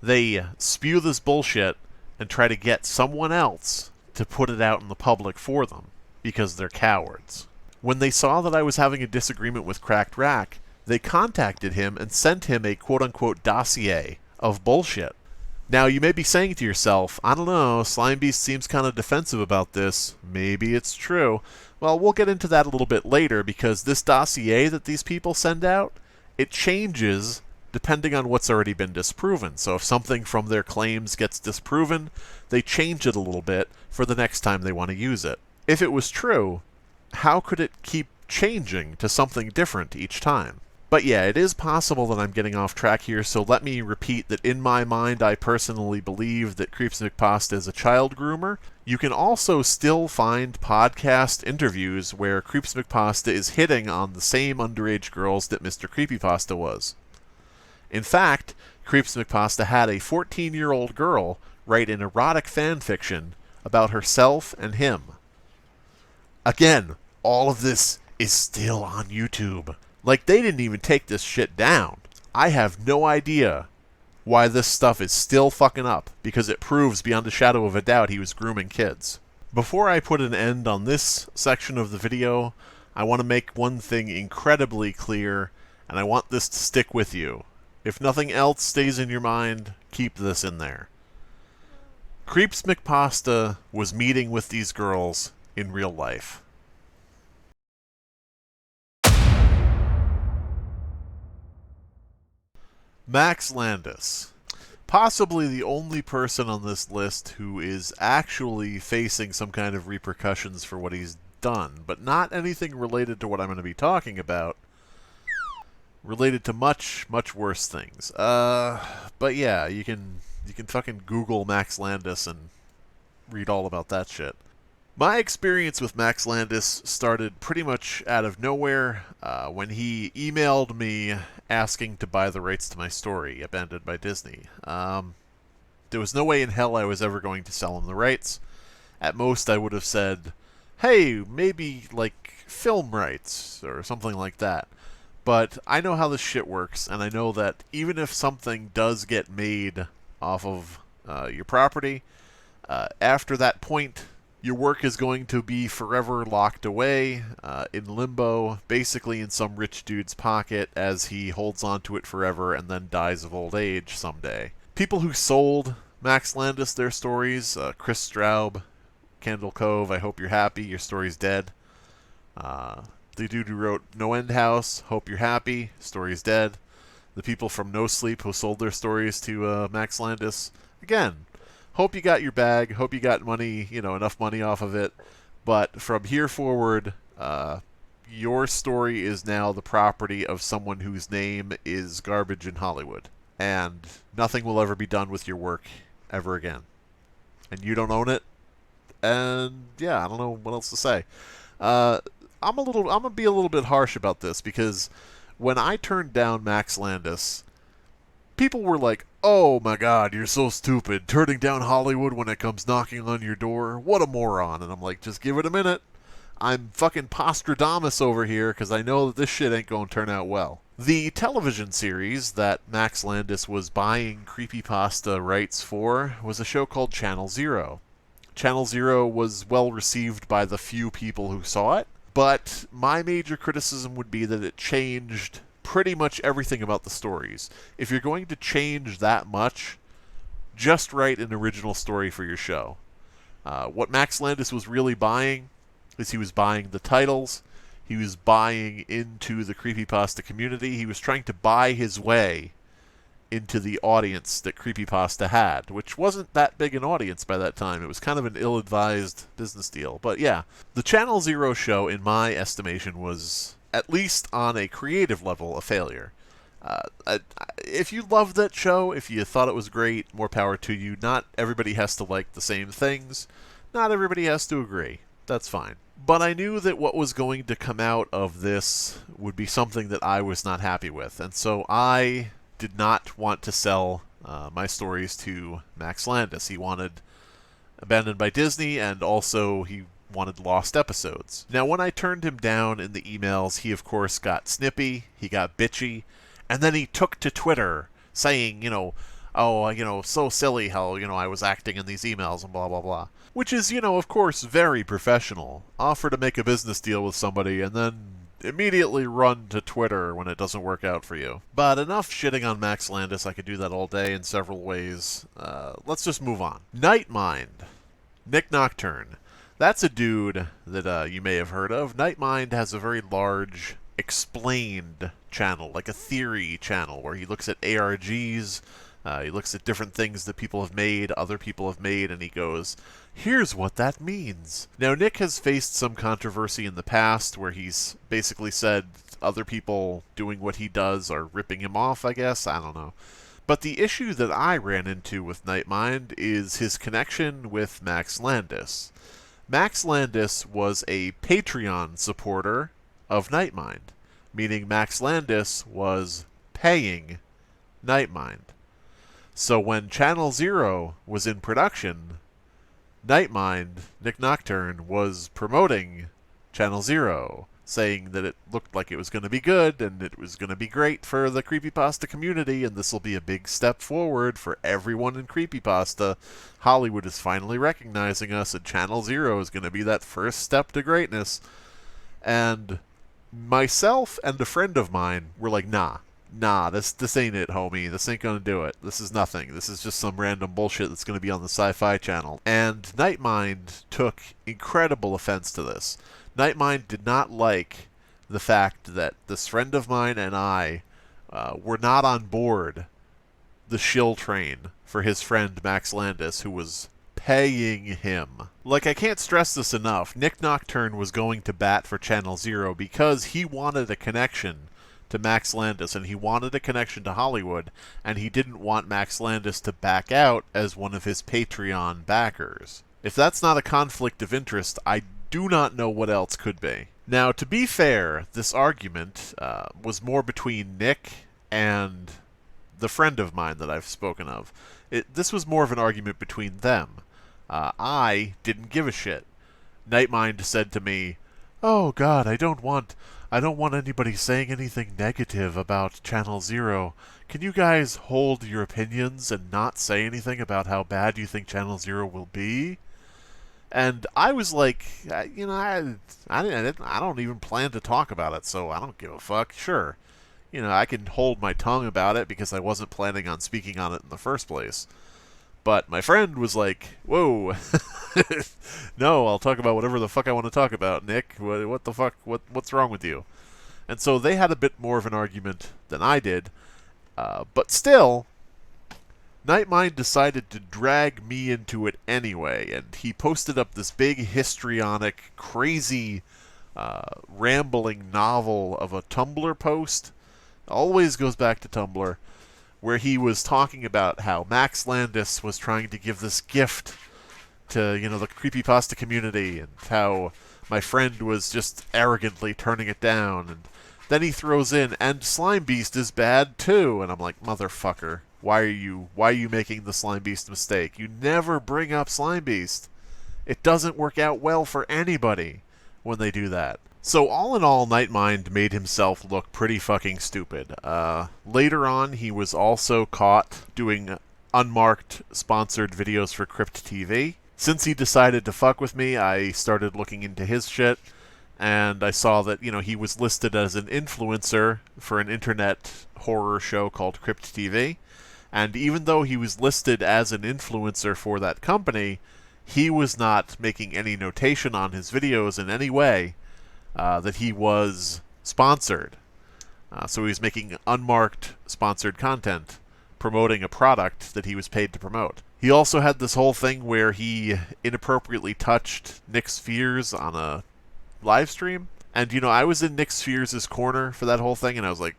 they spew this bullshit and try to get someone else to put it out in the public for them, because they're cowards. When they saw that I was having a disagreement with Cracked Rack, they contacted him and sent him a quote-unquote dossier of bullshit. Now, you may be saying to yourself, I don't know, Slimebeast seems kind of defensive about this. Maybe it's true. Well, we'll get into that a little bit later, because this dossier that these people send out, it changes depending on what's already been disproven. So if something from their claims gets disproven, they change it a little bit for the next time they want to use it. If it was true, how could it keep changing to something different each time? But yeah, it is possible that I'm getting off track here, so let me repeat that in my mind I personally believe that CreepsMcPedo is a child groomer. You can also still find podcast interviews where CreepsMcPedo is hitting on the same underage girls that Mr. Creepypasta was. In fact, CreepsMcPedo had a 14-year-old girl write an erotic fanfiction about herself and him. Again, all of this is still on YouTube. Like, they didn't even take this shit down. I have no idea why this stuff is still fucking up, because it proves beyond a shadow of a doubt he was grooming kids. Before I put an end on this section of the video, I want to make one thing incredibly clear, and I want this to stick with you. If nothing else stays in your mind, keep this in there. CreepsMcPedo was meeting with these girls in real life. Max Landis. Possibly the only person on this list who is actually facing some kind of repercussions for what he's done, but not anything related to what I'm going to be talking about. Related to much, much worse things. But yeah, you can fucking Google Max Landis and read all about that shit. My experience with Max Landis started pretty much out of nowhere when he emailed me asking to buy the rights to my story, Abandoned by Disney. There was no way in hell I was ever going to sell him the rights. At most, I would have said, hey, maybe, like, film rights, or something like that. But I know how this shit works, and I know that even if something does get made off of your property, after that point, your work is going to be forever locked away in limbo, basically in some rich dude's pocket as he holds onto it forever and then dies of old age someday. People who sold Max Landis their stories, Chris Straub, Candle Cove, I hope you're happy, your story's dead. The dude who wrote No End House, hope you're happy, story's dead. The people from No Sleep who sold their stories to Max Landis, again, hope you got your bag, hope you got money, enough money off of it. But from here forward, your story is now the property of someone whose name is garbage in Hollywood. And nothing will ever be done with your work ever again. And you don't own it. And yeah, I don't know what else to say. I'm gonna be a little bit harsh about this, because when I turned down Max Landis, people were like, oh my god, you're so stupid, turning down Hollywood when it comes knocking on your door, what a moron. And I'm like, just give it a minute. I'm fucking Postradamus over here, because I know that this shit ain't gonna turn out well. The television series that Max Landis was buying Creepypasta rights for was a show called Channel Zero. Channel Zero was well received by the few people who saw it, but my major criticism would be that it changed pretty much everything about the stories. If you're going to change that much, just write an original story for your show. What Max Landis was really buying is he was buying the titles, he was buying into the Creepypasta community, he was trying to buy his way into the audience that Creepypasta had, which wasn't that big an audience by that time. It was kind of an ill-advised business deal. But yeah, the Channel Zero show, in my estimation, was, at least on a creative level, a failure. If you loved that show, if you thought it was great, more power to you. Not everybody has to like the same things. Not everybody has to agree. That's fine. But I knew that what was going to come out of this would be something that I was not happy with, and so I did not want to sell my stories to Max Landis. He wanted Abandoned by Disney, and also he wanted lost episodes. Now, when I turned him down in the emails, he of course got snippy, he got bitchy, and then he took to Twitter saying, oh, so silly how, I was acting in these emails and blah, blah, blah. Which is, of course, very professional. Offer to make a business deal with somebody and then immediately run to Twitter when it doesn't work out for you. But enough shitting on Max Landis. I could do that all day in several ways. Let's just move on. Nightmind. Nick Nocturne. That's a dude that you may have heard of. Nightmind has a very large explained channel, like a theory channel, where he looks at ARGs, he looks at different things that people have made, other people have made, and he goes, here's what that means. Now, Nick has faced some controversy in the past where he's basically said other people doing what he does are ripping him off, I guess. I don't know. But the issue that I ran into with Nightmind is his connection with Max Landis. Max Landis was a Patreon supporter of Nightmind, meaning Max Landis was paying Nightmind. So when Channel Zero was in production, Nightmind, Nick Nocturne, was promoting Channel Zero, saying that it looked like it was going to be good, and it was going to be great for the Creepypasta community, and this will be a big step forward for everyone in Creepypasta. Hollywood is finally recognizing us, and Channel Zero is going to be that first step to greatness. And myself and a friend of mine were like, nah, this ain't it, homie. This ain't gonna do it. This is nothing. This is just some random bullshit that's gonna be on the Sci-Fi Channel. And Nightmind took incredible offense to this. Nightmind did not like the fact that this friend of mine and I were not on board the shill train for his friend Max Landis, who was paying him. Like, I can't stress this enough. Nick Nocturne was going to bat for Channel Zero because he wanted a connection to Max Landis, and he wanted a connection to Hollywood, and he didn't want Max Landis to back out as one of his Patreon backers. If that's not a conflict of interest, I do not know what else could be. Now, to be fair, this argument was more between Nick and the friend of mine that I've spoken of. This was more of an argument between them. I didn't give a shit. Nightmind said to me, "Oh God, I don't want anybody saying anything negative about Channel Zero. Can you guys hold your opinions and not say anything about how bad you think Channel Zero will be?" And I was like, I don't even plan to talk about it, so I don't give a fuck. Sure, I can hold my tongue about it because I wasn't planning on speaking on it in the first place. But my friend was like, whoa, no, I'll talk about whatever the fuck I want to talk about, Nick. What the fuck? What's wrong with you? And so they had a bit more of an argument than I did. But still, Nightmind decided to drag me into it anyway, and he posted up this big histrionic, crazy, rambling novel of a Tumblr post. Always goes back to Tumblr, where he was talking about how Max Landis was trying to give this gift to, the Creepypasta community, and how my friend was just arrogantly turning it down. And then he throws in, and Slimebeast is bad too. And I'm like, motherfucker, why are you making the Slimebeast mistake? You never bring up Slimebeast. It doesn't work out well for anybody when they do that. So all in all, Nightmind made himself look pretty fucking stupid. Later on, he was also caught doing unmarked sponsored videos for Crypt TV. Since he decided to fuck with me, I started looking into his shit, and I saw that, he was listed as an influencer for an internet horror show called Crypt TV. And even though he was listed as an influencer for that company, he was not making any notation on his videos in any way that he was sponsored. So he was making unmarked sponsored content, promoting a product that he was paid to promote. He also had this whole thing where he inappropriately touched Nick Spheres on a live stream. And, I was in Nick Spheres' corner for that whole thing, and I was like,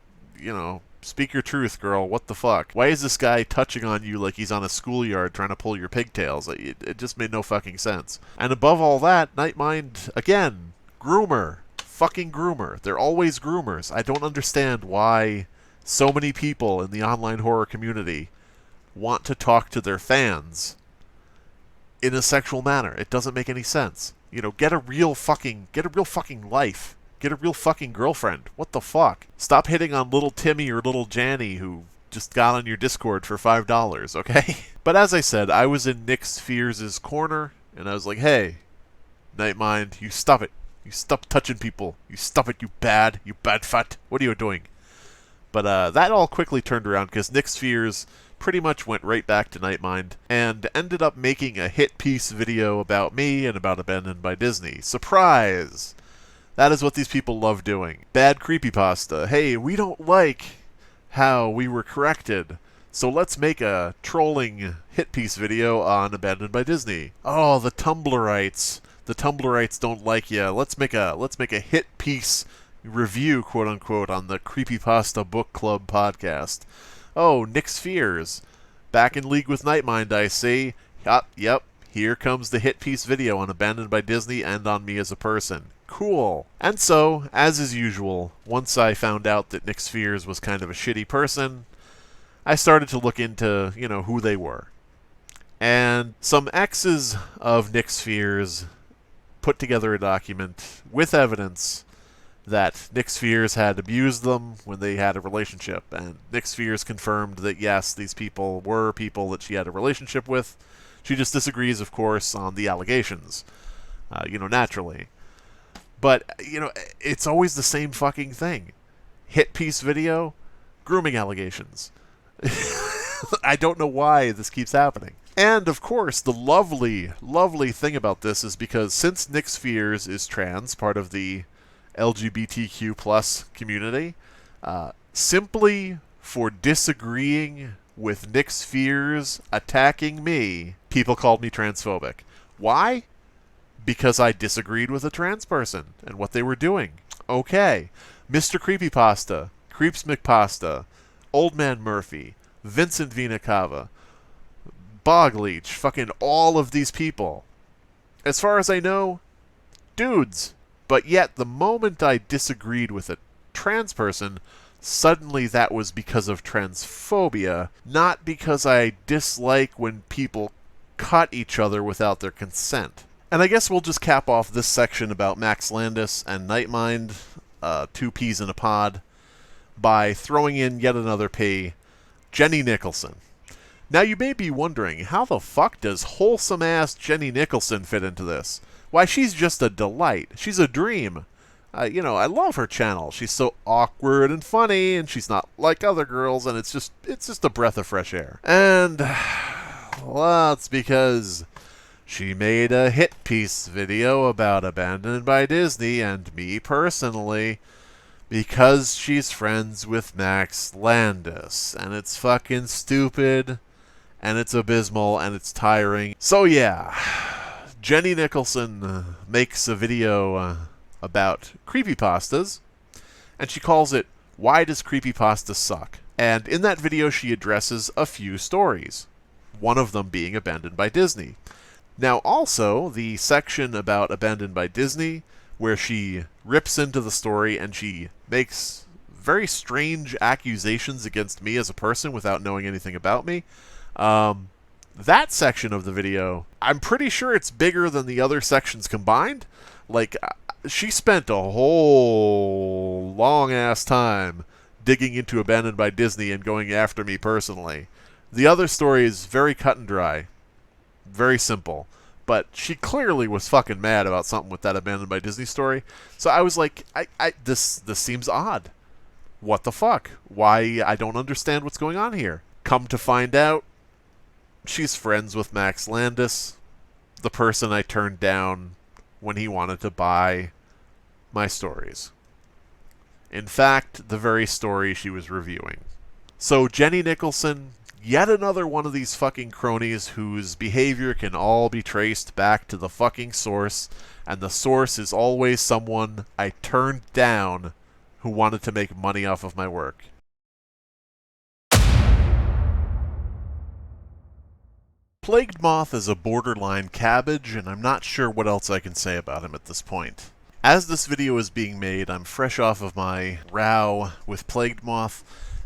speak your truth, girl. What the fuck? Why is this guy touching on you like he's on a schoolyard trying to pull your pigtails? It just made no fucking sense. And above all that, Nightmind, again, Groomer. Fucking groomer. They're always groomers. I don't understand why so many people in the online horror community want to talk to their fans in a sexual manner. It doesn't make any sense. You know, get a real fucking life. Get a real fucking girlfriend. What the fuck? Stop hitting on little Timmy or little Janny who just got on your Discord for $5, okay? But as I said, I was in Nick Spheres' corner, and I was like, hey, Nightmind, you stop it. You stop touching people. You stop it, you bad fat. What are you doing? But that all quickly turned around because Nick Spheres pretty much went right back to Nightmind and ended up making a hit piece video about me and about Abandoned by Disney. Surprise! That is what these people love doing. Bad creepypasta. Hey, we don't like how we were corrected, so let's make a trolling hit piece video on Abandoned by Disney. Oh, the Tumblrites. The Tumblrites don't like ya. Let's make a hit piece review, quote unquote, on the Creepypasta Book Club podcast. Oh, Nick Spheres. Back in league with Nightmind, I see. Yep. Here comes the hit piece video on Abandoned by Disney and on me as a person. Cool. And so, as is usual, once I found out that Nick Spheres was kind of a shitty person, I started to look into, you know, who they were. And some exes of Nick Spheres put together a document with evidence that Nick Spheres had abused them when they had a relationship. And Nick Spheres confirmed that, yes, these people were people that she had a relationship with. She just disagrees, of course, on the allegations. Naturally. But, it's always the same fucking thing. Hit piece video, grooming allegations. I don't know why this keeps happening. And, of course, the lovely, lovely thing about this is because since Nick Spheres is trans, part of the LGBTQ plus community, simply for disagreeing with Nick Spheres attacking me, people called me transphobic. Why? Because I disagreed with a trans person and what they were doing. Okay. Mr. Creepypasta, CreepsMcPedo, Old Man Murphy, Vincent Vinacava, Bøgleech, fucking all of these people. As far as I know, dudes. But yet, the moment I disagreed with a trans person, suddenly that was because of transphobia, not because I dislike when people cut each other without their consent. And I guess we'll just cap off this section about Max Landis and Nightmind, two peas in a pod, by throwing in yet another P, Jenny Nicholson. Now you may be wondering, how the fuck does wholesome-ass Jenny Nicholson fit into this? Why, she's just a delight. She's a dream. I love her channel. She's so awkward and funny, and she's not like other girls, and it's just a breath of fresh air. And, well, it's because she made a hit piece video about Abandoned by Disney and me personally, because she's friends with Max Landis, and it's fucking stupid, and it's abysmal, and it's tiring. So yeah, Jenny Nicholson makes a video about creepypastas, and she calls it, Why Does Creepypasta Suck? And in that video she addresses a few stories, one of them being Abandoned by Disney. Now also, the section about Abandoned by Disney, where she rips into the story and she makes very strange accusations against me as a person without knowing anything about me, that section of the video, I'm pretty sure it's bigger than the other sections combined. Like, she spent a whole long-ass time digging into Abandoned by Disney and going after me personally. The other story is very cut and dry. Very simple. But she clearly was fucking mad about something with that Abandoned by Disney story. So I was like, this seems odd. What the fuck? Why? I don't understand what's going on here. Come to find out, she's friends with Max Landis, the person I turned down when he wanted to buy my stories. In fact, the very story she was reviewing. So Jenny Nicholson, yet another one of these fucking cronies whose behavior can all be traced back to the fucking source, and the source is always someone I turned down who wanted to make money off of my work. Plagued Moth is a borderline cabbage, and I'm not sure what else I can say about him at this point. As this video is being made, I'm fresh off of my row with Plagued Moth,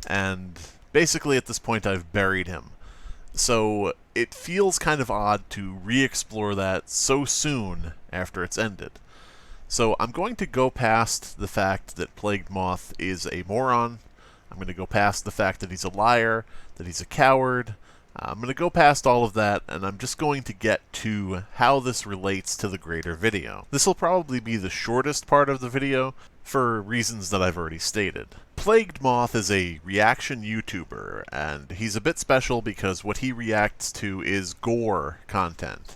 and basically at this point I've buried him. So it feels kind of odd to re-explore that so soon after it's ended. So I'm going to go past the fact that Plagued Moth is a moron. I'm going to go past the fact that he's a liar, that he's a coward. I'm going to go past all of that, and I'm just going to get to how this relates to the greater video. This will probably be the shortest part of the video, for reasons that I've already stated. Plagued Moth is a reaction YouTuber, and he's a bit special because what he reacts to is gore content.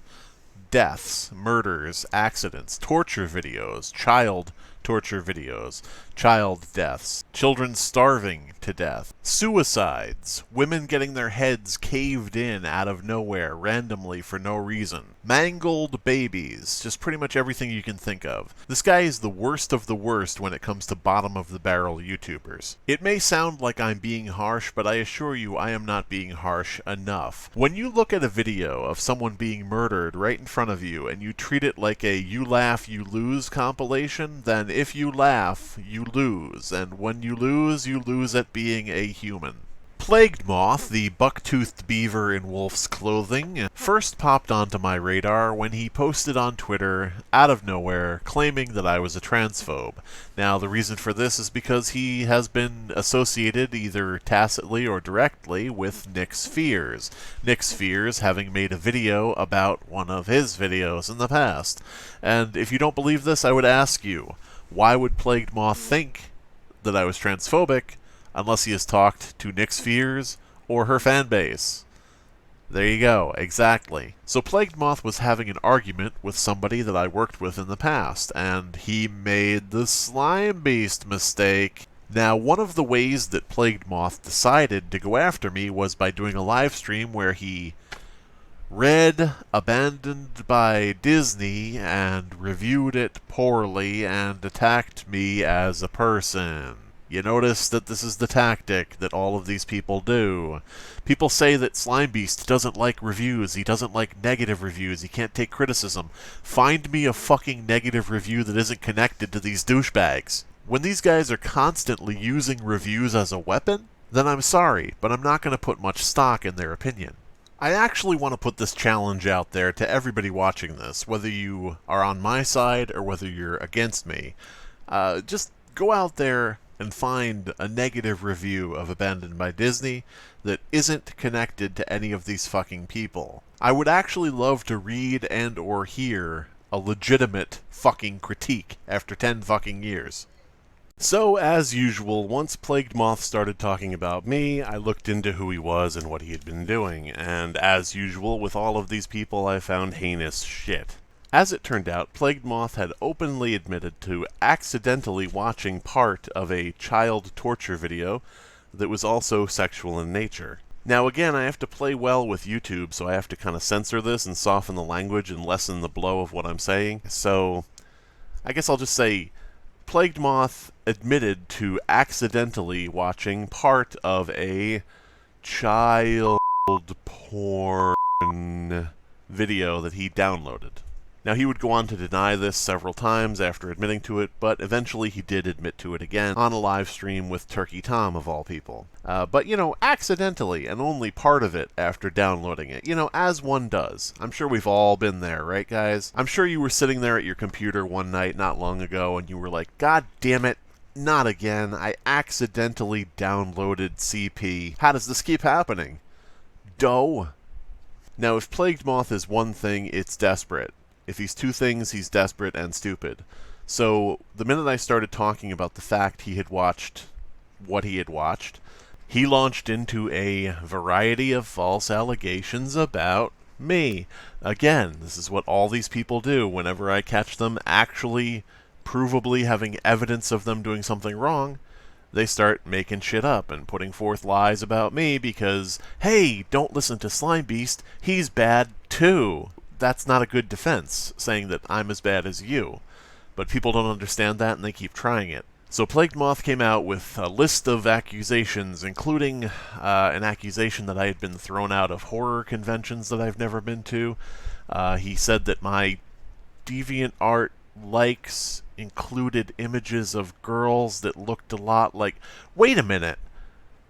Deaths, murders, accidents, torture videos, child torture videos, child deaths, children starving to death, suicides, women getting their heads caved in out of nowhere randomly for no reason, mangled babies, just pretty much everything you can think of. This guy is the worst of the worst when it comes to bottom-of-the-barrel YouTubers. It may sound like I'm being harsh, but I assure you I am not being harsh enough. When you look at a video of someone being murdered right in front of you and you treat it like a you laugh, you lose compilation, then if you laugh, you lose, and when you lose at being a human. Plagued Moth, the buck-toothed beaver in wolf's clothing, first popped onto my radar when he posted on Twitter, out of nowhere, claiming that I was a transphobe. Now, the reason for this is because he has been associated, either tacitly or directly, with Nick's Fears. Nick's Fears having made a video about one of his videos in the past. And if you don't believe this, I would ask you, why would Plagued Moth think that I was transphobic unless he has talked to Nick's Fears or her fanbase? There you go, exactly. So Plagued Moth was having an argument with somebody that I worked with in the past, and he made the Slimebeast mistake. Now, one of the ways that Plagued Moth decided to go after me was by doing a live stream where he read Abandoned by Disney and reviewed it poorly and attacked me as a person. You notice that this is the tactic that all of these people do. People say that Slimebeast doesn't like reviews, he doesn't like negative reviews, he can't take criticism. Find me a fucking negative review that isn't connected to these douchebags. When these guys are constantly using reviews as a weapon, then I'm sorry, but I'm not going to put much stock in their opinion. I actually want to put this challenge out there to everybody watching this, whether you are on my side or whether you're against me. Just go out there and find a negative review of Abandoned by Disney that isn't connected to any of these fucking people. I would actually love to read and or hear a legitimate fucking critique after 10 fucking years. So, as usual, once Plagued Moth started talking about me, I looked into who he was and what he had been doing, and as usual with all of these people, I found heinous shit. As it turned out, Plagued Moth had openly admitted to accidentally watching part of a child torture video that was also sexual in nature. Now again, I have to play well with YouTube, so I have to kind of censor this and soften the language and lessen the blow of what I'm saying. So, I guess I'll just say, Plagued Moth admitted to accidentally watching part of a child porn video that he downloaded. Now, he would go on to deny this several times after admitting to it, but eventually he did admit to it again on a live stream with Turkey Tom, of all people. But, you know, accidentally, and only part of it after downloading it. You know, as one does. I'm sure we've all been there, right, guys? I'm sure you were sitting there at your computer one night not long ago, and you were like, God damn it, not again. I accidentally downloaded CP. How does this keep happening? Doh. Now, if Plagued Moth is one thing, it's desperate. If he's two things, he's desperate and stupid. So, the minute I started talking about the fact he had watched what he had watched, he launched into a variety of false allegations about me. Again, this is what all these people do whenever I catch them actually provably having evidence of them doing something wrong. They start making shit up and putting forth lies about me because, hey, don't listen to Slimebeast, he's bad too. That's not a good defense, saying that I'm as bad as you. But people don't understand that and they keep trying it. So Plagued Moth came out with a list of accusations, including an accusation that I had been thrown out of horror conventions that I've never been to. He said that my deviant art likes included images of girls that looked a lot like... Wait a minute!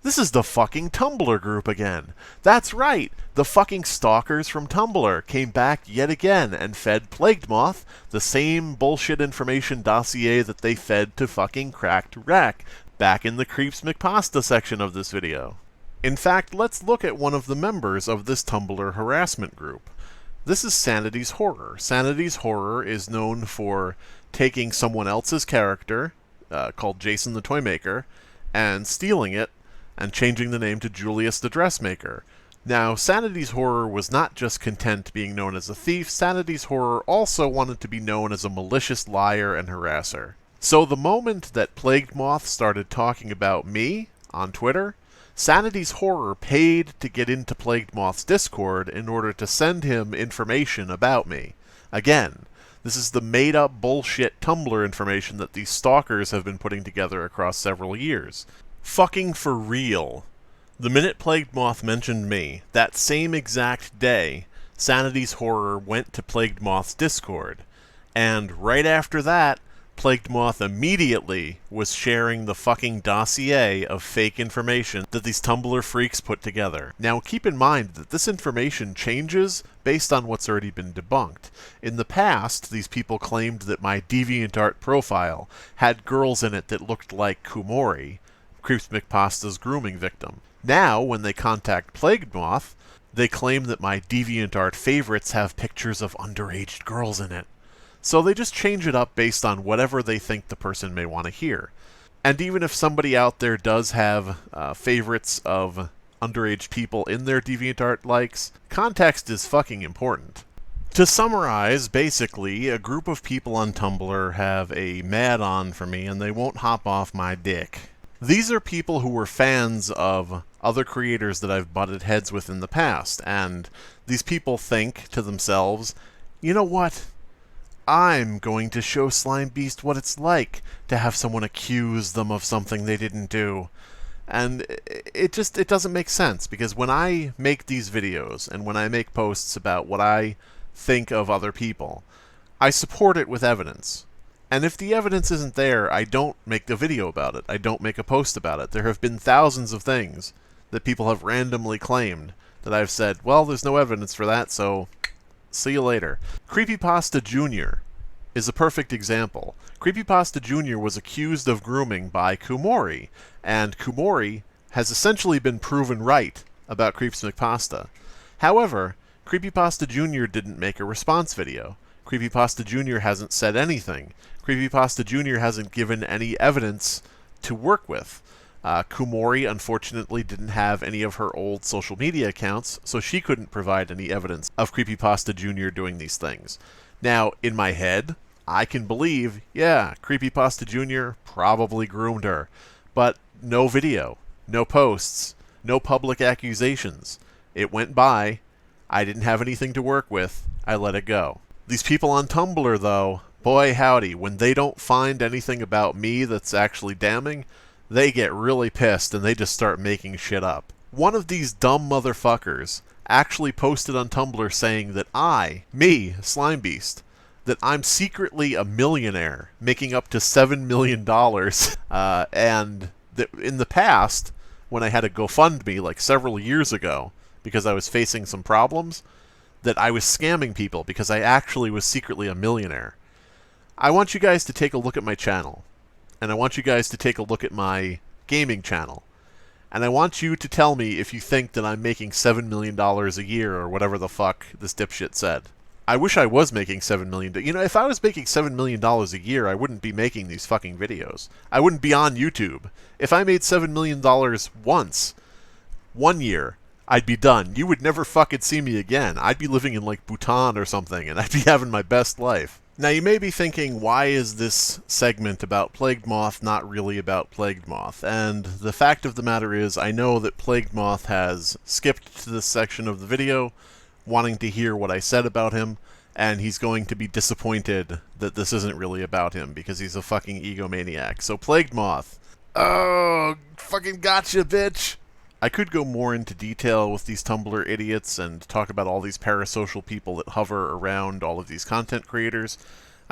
This is the fucking Tumblr group again. That's right, the fucking stalkers from Tumblr came back yet again and fed Plagued Moth the same bullshit information dossier that they fed to fucking Cracked Wreck back in the CreepsMcPedo section of this video. In fact, let's look at one of the members of this Tumblr harassment group. This is Sanity's Horror. Sanity's Horror is known for taking someone else's character, called Jason the Toymaker, and stealing it, and changing the name to Julius the Dressmaker. Now, Sanity's Horror was not just content being known as a thief, Sanity's Horror also wanted to be known as a malicious liar and harasser. So the moment that Plagued Moth started talking about me on Twitter, Sanity's Horror paid to get into Plagued Moth's Discord in order to send him information about me. Again, this is the made-up bullshit Tumblr information that these stalkers have been putting together across several years. Fucking for real. The minute Plagued Moth mentioned me, that same exact day, Sanity's Horror went to Plagued Moth's Discord. And right after that, Plagued Moth immediately was sharing the fucking dossier of fake information that these Tumblr freaks put together. Now keep in mind that this information changes based on what's already been debunked. In the past, these people claimed that my DeviantArt profile had girls in it that looked like Kumori, CreepsMcPedo's grooming victim. Now, when they contact Plagued Moth, they claim that my DeviantArt favorites have pictures of underage girls in it. So they just change it up based on whatever they think the person may want to hear. And even if somebody out there does have favorites of underage people in their DeviantArt likes, context is fucking important. To summarize, basically, a group of people on Tumblr have a mad-on for me and they won't hop off my dick. These are people who were fans of other creators that I've butted heads with in the past, and these people think to themselves, you know what? I'm going to show Slimebeast what it's like to have someone accuse them of something they didn't do. And it doesn't make sense, because when I make these videos, and when I make posts about what I think of other people, I support it with evidence. And if the evidence isn't there, I don't make a video about it. I don't make a post about it. There have been thousands of things that people have randomly claimed that I've said, well, there's no evidence for that, so see you later. Creepypasta Jr. is a perfect example. Creepypasta Jr. was accused of grooming by Kumori, and Kumori has essentially been proven right about CreepsMcPedo. However, Creepypasta Jr. didn't make a response video. Creepypasta Jr. hasn't said anything. Creepypasta Jr. hasn't given any evidence to work with. Kumori, unfortunately, didn't have any of her old social media accounts, so she couldn't provide any evidence of Creepypasta Jr. doing these things. Now, in my head, I can believe, yeah, Creepypasta Jr. probably groomed her. But no video, no posts, no public accusations. It went by. I didn't have anything to work with. I let it go. These people on Tumblr, though, boy howdy, when they don't find anything about me that's actually damning, they get really pissed and they just start making shit up. One of these dumb motherfuckers actually posted on Tumblr saying that me, Slimebeast, that I'm secretly a millionaire, making up to $7 million, and that in the past, when I had a GoFundMe, like several years ago, because I was facing some problems, that I was scamming people because I actually was secretly a millionaire. I want you guys to take a look at my channel, and I want you guys to take a look at my gaming channel, and I want you to tell me if you think that I'm making $7 million a year or whatever the fuck this dipshit said. I wish I was making $7 million. You know, if I was making $7 million a year, I wouldn't be making these fucking videos. I wouldn't be on YouTube. If I made $7 million once, 1 year, I'd be done. You would never fucking see me again. I'd be living in, like, Bhutan or something, and I'd be having my best life. Now, you may be thinking, why is this segment about Plagued Moth not really about Plagued Moth? And the fact of the matter is, I know that Plagued Moth has skipped to this section of the video, wanting to hear what I said about him, and he's going to be disappointed that this isn't really about him, because he's a fucking egomaniac. So, Plagued Moth. Oh, fucking gotcha, bitch! I could go more into detail with these Tumblr idiots and talk about all these parasocial people that hover around all of these content creators.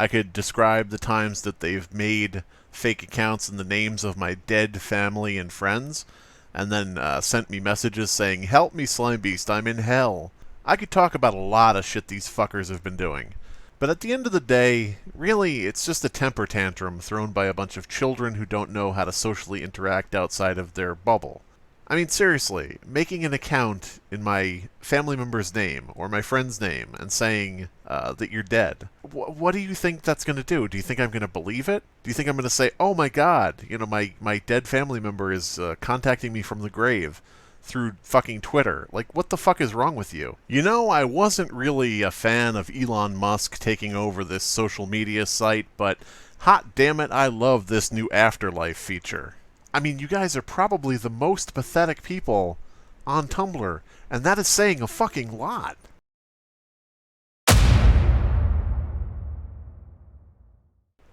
I could describe the times that they've made fake accounts in the names of my dead family and friends, and then sent me messages saying, "Help me, Slimebeast, I'm in hell." I could talk about a lot of shit these fuckers have been doing. But at the end of the day, really, it's just a temper tantrum thrown by a bunch of children who don't know how to socially interact outside of their bubble. I mean, seriously, making an account in my family member's name or my friend's name and saying that you're dead, what do you think that's going to do? Do you think I'm going to believe it? Do you think I'm going to say, oh my god, you know, my dead family member is contacting me from the grave through fucking Twitter? Like, what the fuck is wrong with you? You know, I wasn't really a fan of Elon Musk taking over this social media site, but hot damn it, I love this new afterlife feature. I mean, you guys are probably the most pathetic people on Tumblr, and that is saying a fucking lot.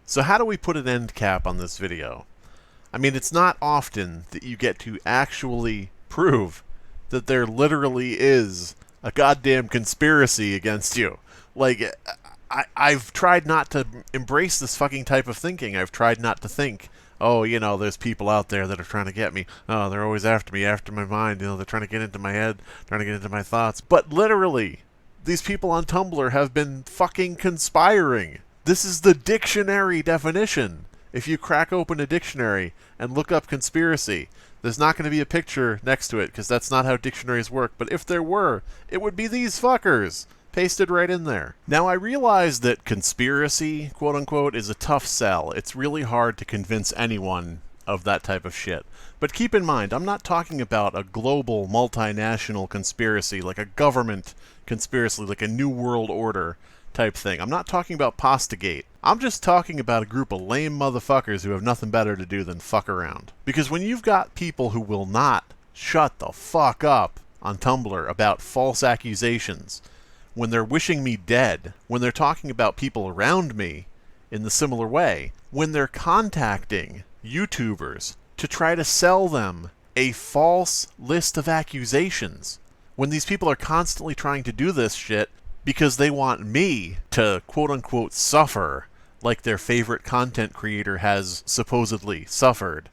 So how do we put an end cap on this video? I mean, it's not often that you get to actually prove that there literally is a goddamn conspiracy against you. Like, I've tried not to embrace this fucking type of thinking. I've tried not to think, oh, you know, there's people out there that are trying to get me. Oh, they're always after me, after my mind. You know, they're trying to get into my head, trying to get into my thoughts. But literally, these people on Tumblr have been fucking conspiring. This is the dictionary definition. If you crack open a dictionary and look up conspiracy, there's not going to be a picture next to it, because that's not how dictionaries work. But if there were, it would be these fuckers. Pasted right in there. Now, I realize that conspiracy, quote-unquote, is a tough sell. It's really hard to convince anyone of that type of shit. But keep in mind, I'm not talking about a global, multinational conspiracy, like a government conspiracy, like a New World Order type thing. I'm not talking about Pastagate. I'm just talking about a group of lame motherfuckers who have nothing better to do than fuck around. Because when you've got people who will not shut the fuck up on Tumblr about false accusations, when they're wishing me dead, when they're talking about people around me in the similar way, when they're contacting YouTubers to try to sell them a false list of accusations, when these people are constantly trying to do this shit because they want me to quote-unquote suffer like their favorite content creator has supposedly suffered,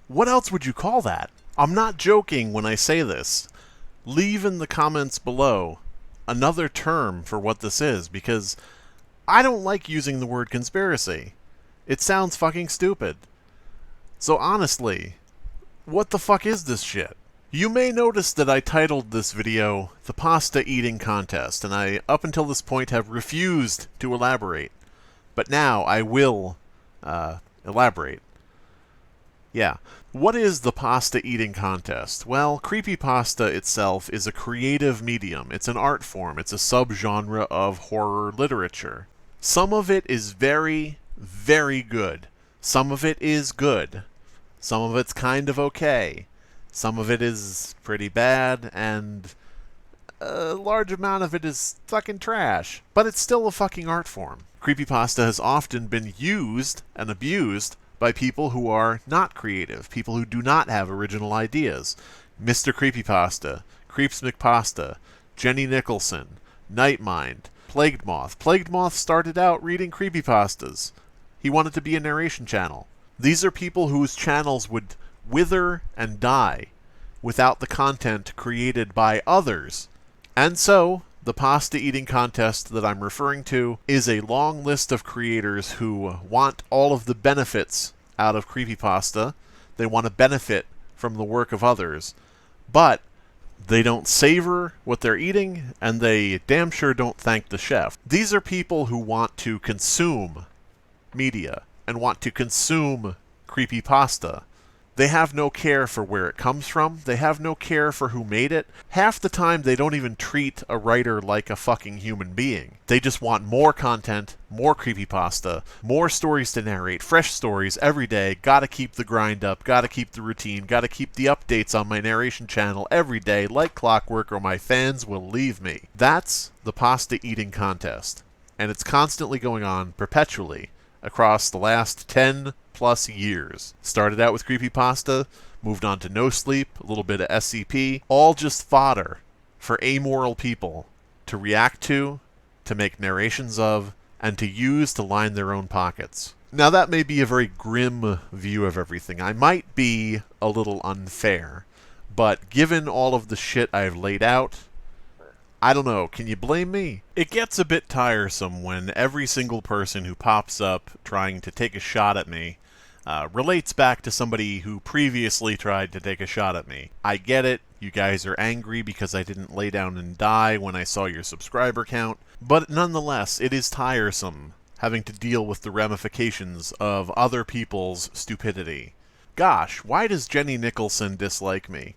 what else would you call that? I'm not joking when I say this. Leave in the comments below another term for what this is, because I don't like using the word conspiracy. It sounds fucking stupid. So honestly, what the fuck is this shit? You may notice that I titled this video The Pasta Eating Contest, and I, up until this point, have refused to elaborate. But now I will elaborate. Yeah. What is the pasta eating contest? Well, creepypasta itself is a creative medium. It's an art form. It's a subgenre of horror literature. Some of it is very, very good. Some of it is good. Some of it's kind of okay. Some of it is pretty bad, and a large amount of it is fucking trash. But it's still a fucking art form. Creepypasta has often been used and abused by people who are not creative, people who do not have original ideas. Mr. Creepypasta, CreepsMcPedo, Jenny Nicholson, Nightmind, Plagued Moth. Plagued Moth started out reading creepypastas. He wanted to be a narration channel. These are people whose channels would wither and die without the content created by others. And so, the pasta eating contest that I'm referring to is a long list of creators who want all of the benefits out of creepypasta. They want to benefit from the work of others, but they don't savor what they're eating, and they damn sure don't thank the chef. These are people who want to consume media and want to consume creepypasta. They have no care for where it comes from. They have no care for who made it. Half the time, they don't even treat a writer like a fucking human being. They just want more content, more creepypasta, more stories to narrate, fresh stories every day. Gotta keep the grind up, gotta keep the routine, gotta keep the updates on my narration channel every day like clockwork, or my fans will leave me. That's the pasta eating contest. And it's constantly going on perpetually across the last 10 plus years. Started out with creepypasta, moved on to No Sleep, a little bit of SCP, all just fodder for amoral people to react to make narrations of, and to use to line their own pockets. Now that may be a very grim view of everything. I might be a little unfair, but given all of the shit I've laid out, I don't know, can you blame me? It gets a bit tiresome when every single person who pops up trying to take a shot at me relates back to somebody who previously tried to take a shot at me. I get it, you guys are angry because I didn't lay down and die when I saw your subscriber count, but nonetheless, it is tiresome having to deal with the ramifications of other people's stupidity. Gosh, why does Jenny Nicholson dislike me?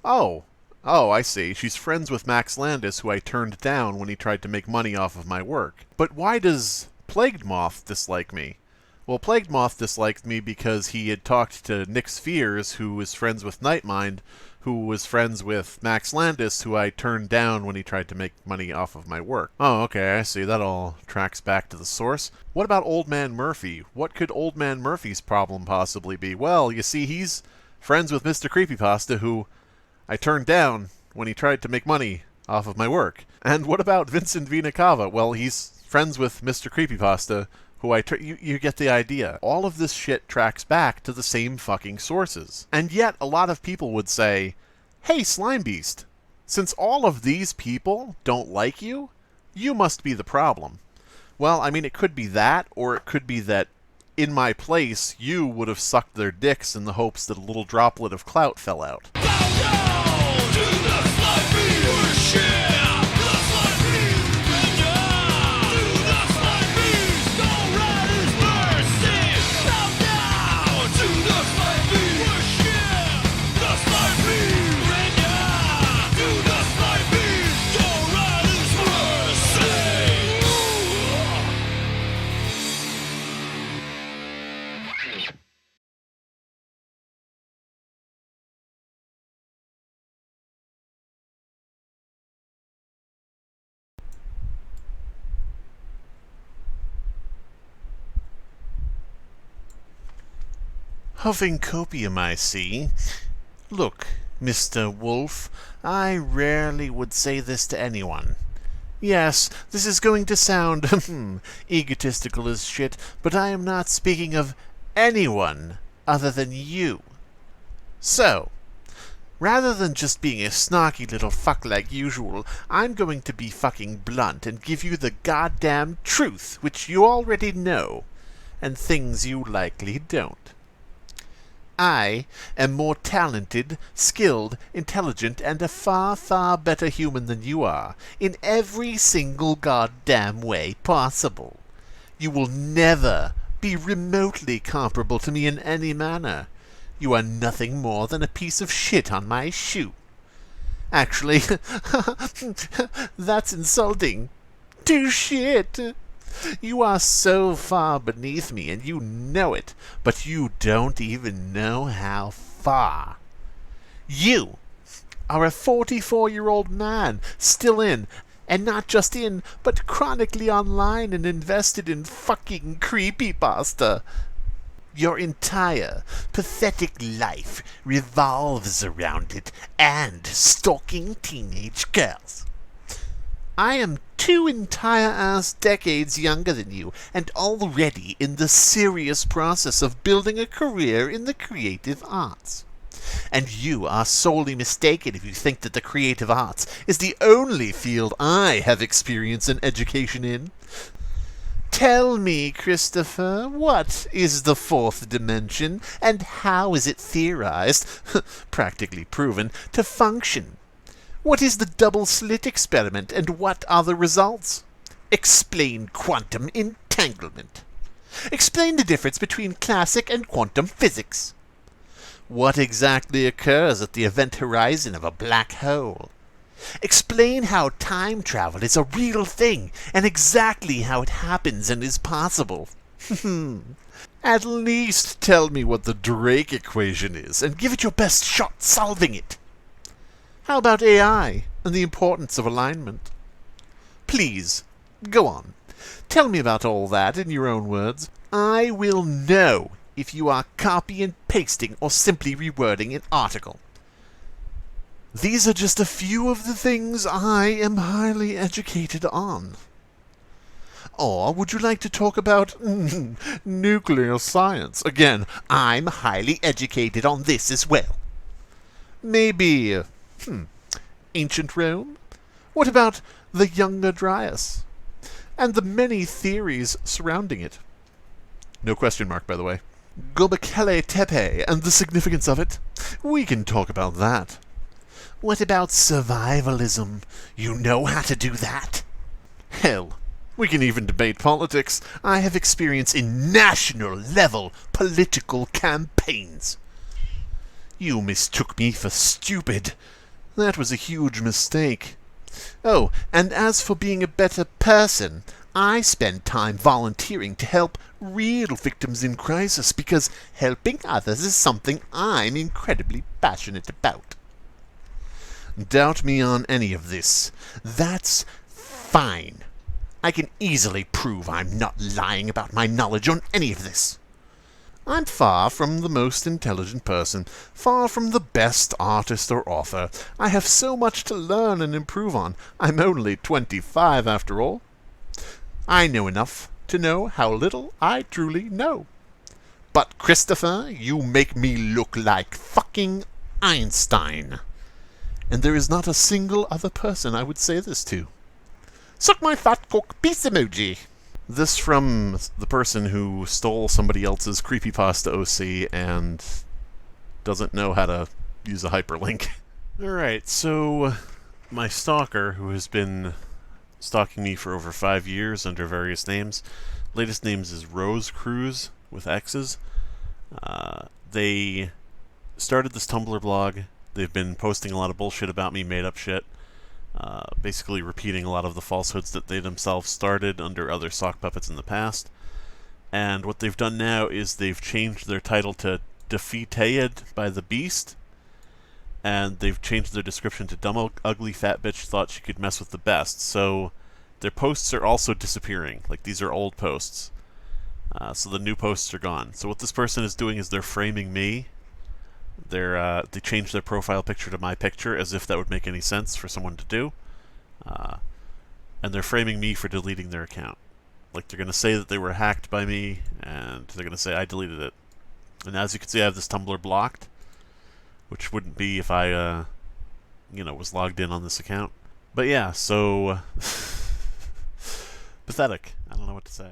Oh, I see. She's friends with Max Landis, who I turned down when he tried to make money off of my work. But why does Plagued Moth dislike me? Well, Plagued Moth disliked me because he had talked to Nick Spheres, who was friends with Nightmind, who was friends with Max Landis, who I turned down when he tried to make money off of my work. Oh, okay, I see. That all tracks back to the source. What about Old Man Murphy? What could Old Man Murphy's problem possibly be? Well, you see, he's friends with Mr. Creepypasta, who I turned down when he tried to make money off of my work. And what about Vincent Vinacava? Well, he's friends with Mr. Creepypasta, who you get the idea. All of this shit tracks back to the same fucking sources. And yet, a lot of people would say, hey, Slimebeast, since all of these people don't like you, you must be the problem. Well, I mean, it could be that, or it could be that in my place, you would have sucked their dicks in the hopes that a little droplet of clout fell out. Huffing copium, I see. Look, Mr. Wolf, I rarely would say this to anyone. Yes, this is going to sound egotistical as shit, but I am not speaking of anyone other than you. So, rather than just being a snarky little fuck like usual, I'm going to be fucking blunt and give you the goddamn truth, which you already know, and things you likely don't. I am more talented, skilled, intelligent, and a far, far better human than you are, in every single goddamn way possible. You will never be remotely comparable to me in any manner. You are nothing more than a piece of shit on my shoe. Actually, that's insulting. To shit. You are so far beneath me, and you know it, but you don't even know how far. You are a 44-year-old man, still in, and not just in, but chronically online and invested in fucking Creepypasta. Your entire pathetic life revolves around it and stalking teenage girls. I am 2 entire-ass decades younger than you, and already in the serious process of building a career in the creative arts. And you are sorely mistaken if you think that the creative arts is the only field I have experience and education in. Tell me, Christopher, what is the 4th dimension, and how is it theorized, practically proven, to function? What is the double-slit experiment, and what are the results? Explain quantum entanglement. Explain the difference between classic and quantum physics. What exactly occurs at the event horizon of a black hole? Explain how time travel is a real thing, and exactly how it happens and is possible. At least tell me what the Drake equation is, and give it your best shot solving it. How about AI and the importance of alignment? Please, go on. Tell me about all that in your own words. I will know if you are copy and pasting or simply rewording an article. These are just a few of the things I am highly educated on. Or would you like to talk about nuclear science? Again, I'm highly educated on this as well. Maybe, ancient Rome? What about the Younger Dryas? And the many theories surrounding it. No question mark, by the way. Gobekli Tepe and the significance of it? We can talk about that. What about survivalism? You know how to do that? Hell, we can even debate politics. I have experience in national-level political campaigns. You mistook me for stupid. That was a huge mistake. Oh, and as for being a better person, I spend time volunteering to help real victims in crisis because helping others is something I'm incredibly passionate about. Doubt me on any of this. That's fine. I can easily prove I'm not lying about my knowledge on any of this. I'm far from the most intelligent person, far from the best artist or author. I have so much to learn and improve on. I'm only 25 after all. I know enough to know how little I truly know. But Christopher, you make me look like fucking Einstein. And there is not a single other person I would say this to. Suck my fat cock peace emoji. This from the person who stole somebody else's Creepypasta OC and doesn't know how to use a hyperlink. Alright, so my stalker, who has been stalking me for over 5 years under various names, latest names is Rose Cruz with X's. They started this Tumblr blog. They've been posting a lot of bullshit about me, made up shit. Basically repeating a lot of the falsehoods that they themselves started under other sock puppets in the past. And what they've done now is they've changed their title to Defeated by the Beast, and they've changed their description to Dumb Ugly Fat Bitch Thought She Could Mess with the Best. So their posts are also disappearing. Like, these are old posts. So the new posts are gone. So what this person is doing is they're framing me. They changed their profile picture to my picture, as if that would make any sense for someone to do. And they're framing me for deleting their account. Like, they're going to say that they were hacked by me, and they're going to say I deleted it. And as you can see, I have this Tumblr blocked, which wouldn't be if I, was logged in on this account. But yeah, so... pathetic. I don't know what to say.